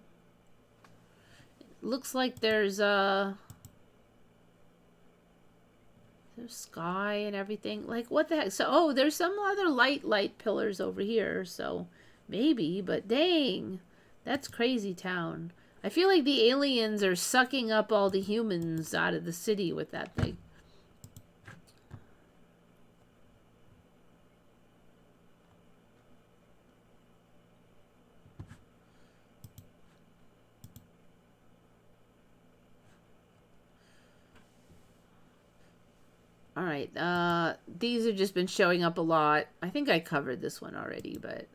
It looks like there's sky and everything. Like, what the heck? So, oh, there's some other light pillars over here. So, maybe. But dang, that's crazy town. I feel like the aliens are sucking up all the humans out of the city with that thing. All right, these have just been showing up a lot. I think I covered this one already, but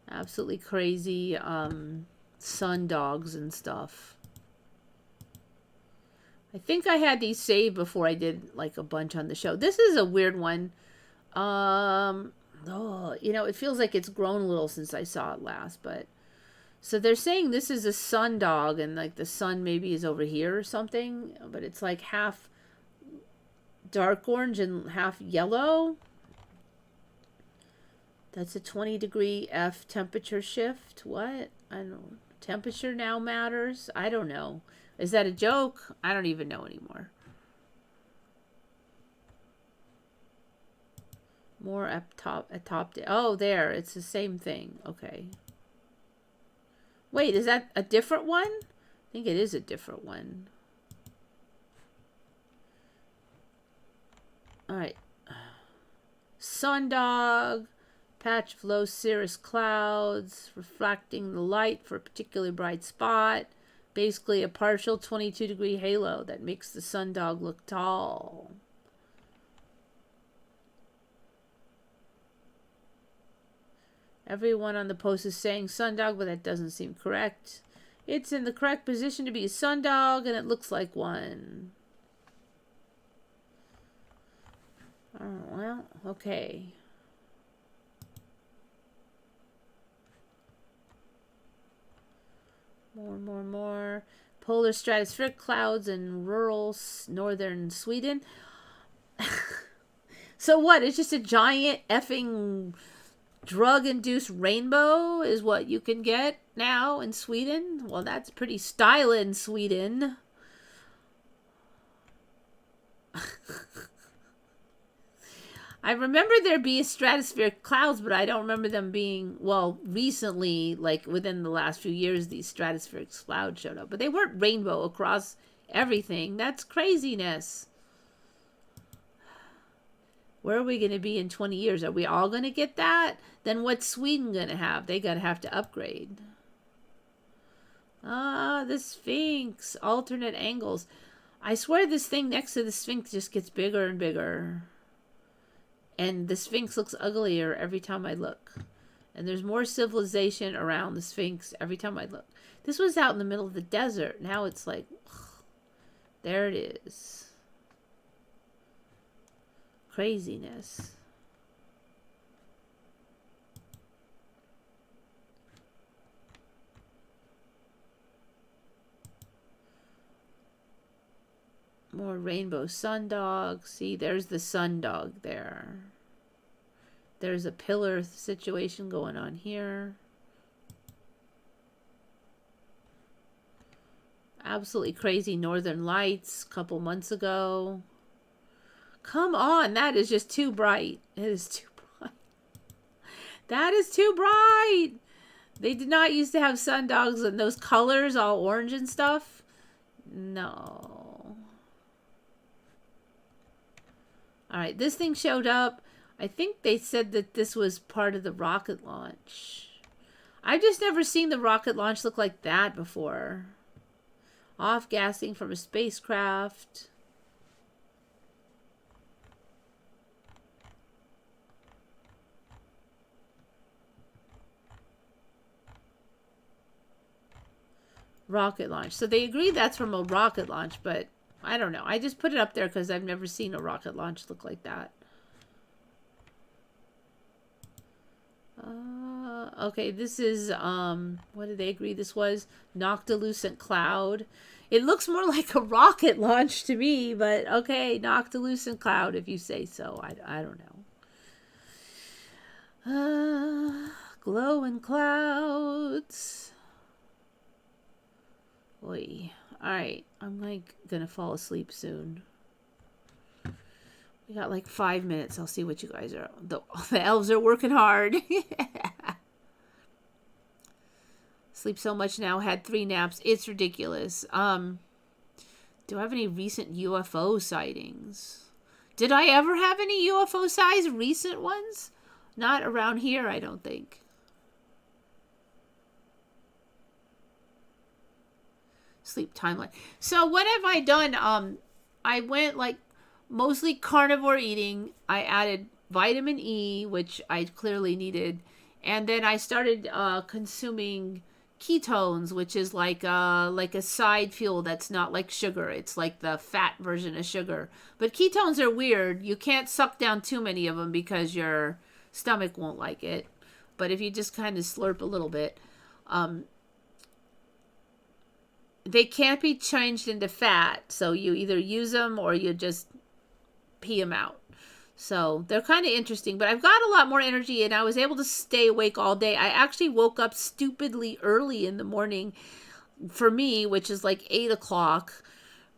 absolutely crazy sun dogs and stuff. I think I had these saved before I did like a bunch on the show. This is a weird one. Oh, you know, it feels like it's grown a little since I saw it last, but so they're saying this is a sun dog and like the sun maybe is over here or something, but it's like half dark orange and half yellow. That's a 20-degree F temperature shift. What? I don't know. Temperature now matters. I don't know. Is that a joke? I don't even know anymore. More at top. Oh, there. It's the same thing. Okay. Wait, is that a different one? I think it is a different one. All right. Sundog, patch of low cirrus clouds, reflecting the light for a particularly bright spot. Basically a partial 22-degree halo that makes the sundog look tall. Everyone on the post is saying sundog, but that doesn't seem correct. It's in the correct position to be a sundog, and it looks like one. Oh, well, okay. More. Polar stratospheric clouds in rural northern Sweden. So what? It's just a giant effing drug-induced rainbow is what you can get now in Sweden? Well, that's pretty stylish in Sweden. I remember there being stratospheric clouds, but I don't remember them being, well, recently, like within the last few years, these stratospheric clouds showed up. But they weren't rainbow across everything. That's craziness. Where are we going to be in 20 years? Are we all going to get that? Then what's Sweden going to have? They're going to have to upgrade. The Sphinx. Alternate angles. I swear this thing next to the Sphinx just gets bigger and bigger. And the Sphinx looks uglier every time I look. And there's more civilization around the Sphinx every time I look. This was out in the middle of the desert. Now it's like, there it is. Craziness. More rainbow sundog. See, there's the sundog there. There's a pillar situation going on here. Absolutely crazy northern lights a couple months ago. Come on, that is just too bright. It is too bright. That is too bright. They did not used to have sundogs and those colors all orange and stuff. No. All right, this thing showed up. I think they said that this was part of the rocket launch. I've just never seen the rocket launch look like that before. Off-gassing from a spacecraft. Rocket launch. So they agree that's from a rocket launch, but I don't know. I just put it up there because I've never seen a rocket launch look like that. Okay, this is, what did they agree this was? Noctilucent Cloud. It looks more like a rocket launch to me, but okay, Noctilucent Cloud if you say so. I don't know. Glowing clouds. Oy. Alright, I'm like gonna fall asleep soon. We got like 5 minutes. I'll see what you guys are. The elves are working hard. Sleep so much now. Had 3 naps. It's ridiculous. Do I have any recent UFO sightings? Did I ever have any UFO size recent ones? Not around here, I don't think. Sleep timeline. So what have I done? I went like mostly carnivore eating. I added vitamin E, which I clearly needed, and then I started consuming ketones, which is like a side fuel that's not like sugar. It's like the fat version of sugar. But ketones are weird. You can't suck down too many of them because your stomach won't like it. But if you just kind of slurp a little bit, they can't be changed into fat. So you either use them or you just pee them out. So they're kind of interesting, but I've got a lot more energy and I was able to stay awake all day. I actually woke up stupidly early in the morning for me, which is like 8 o'clock.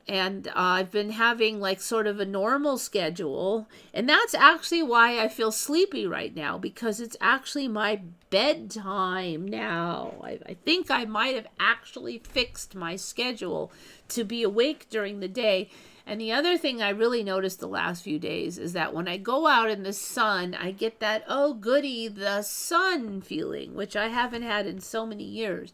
And I've been having like sort of a normal schedule. And that's actually why I feel sleepy right now, because it's actually my bedtime now. I think I might have actually fixed my schedule to be awake during the day. And the other thing I really noticed the last few days is that when I go out in the sun, I get that, oh goody, the sun feeling, which I haven't had in so many years.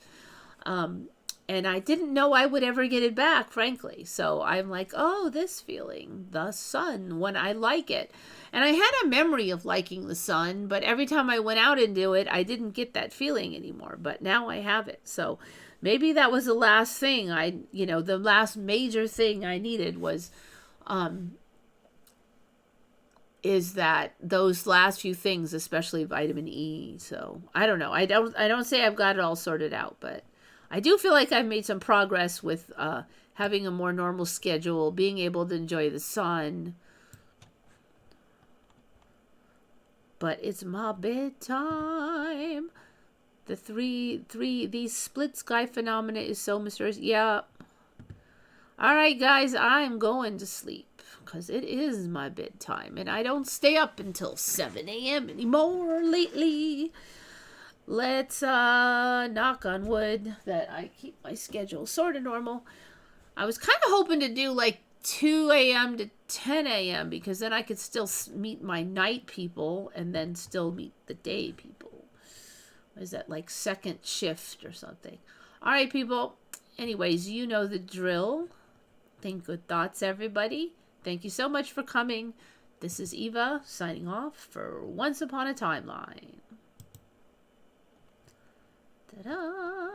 And I didn't know I would ever get it back, frankly. So I'm like, oh, this feeling, the sun, when I like it. And I had a memory of liking the sun, but every time I went out into it, I didn't get that feeling anymore. But now I have it. So maybe that was the last thing the last major thing I needed was, is that those last few things, especially vitamin E. So I don't know. I don't say I've got it all sorted out, but I do feel like I've made some progress with having a more normal schedule, being able to enjoy the sun. But it's my bedtime. These split sky phenomena is so mysterious. Yeah. All right, guys, I'm going to sleep because it is my bedtime. And I don't stay up until 7 a.m. anymore lately. Let's knock on wood that I keep my schedule sort of normal. I was kind of hoping to do like 2 a.m. to 10 a.m. because then I could still meet my night people and then still meet the day people. What is that, like second shift or something? All right, people. Anyways, you know the drill. Think good thoughts, everybody. Thank you so much for coming. This is Eva signing off for Once Upon a Timeline. Ta-da!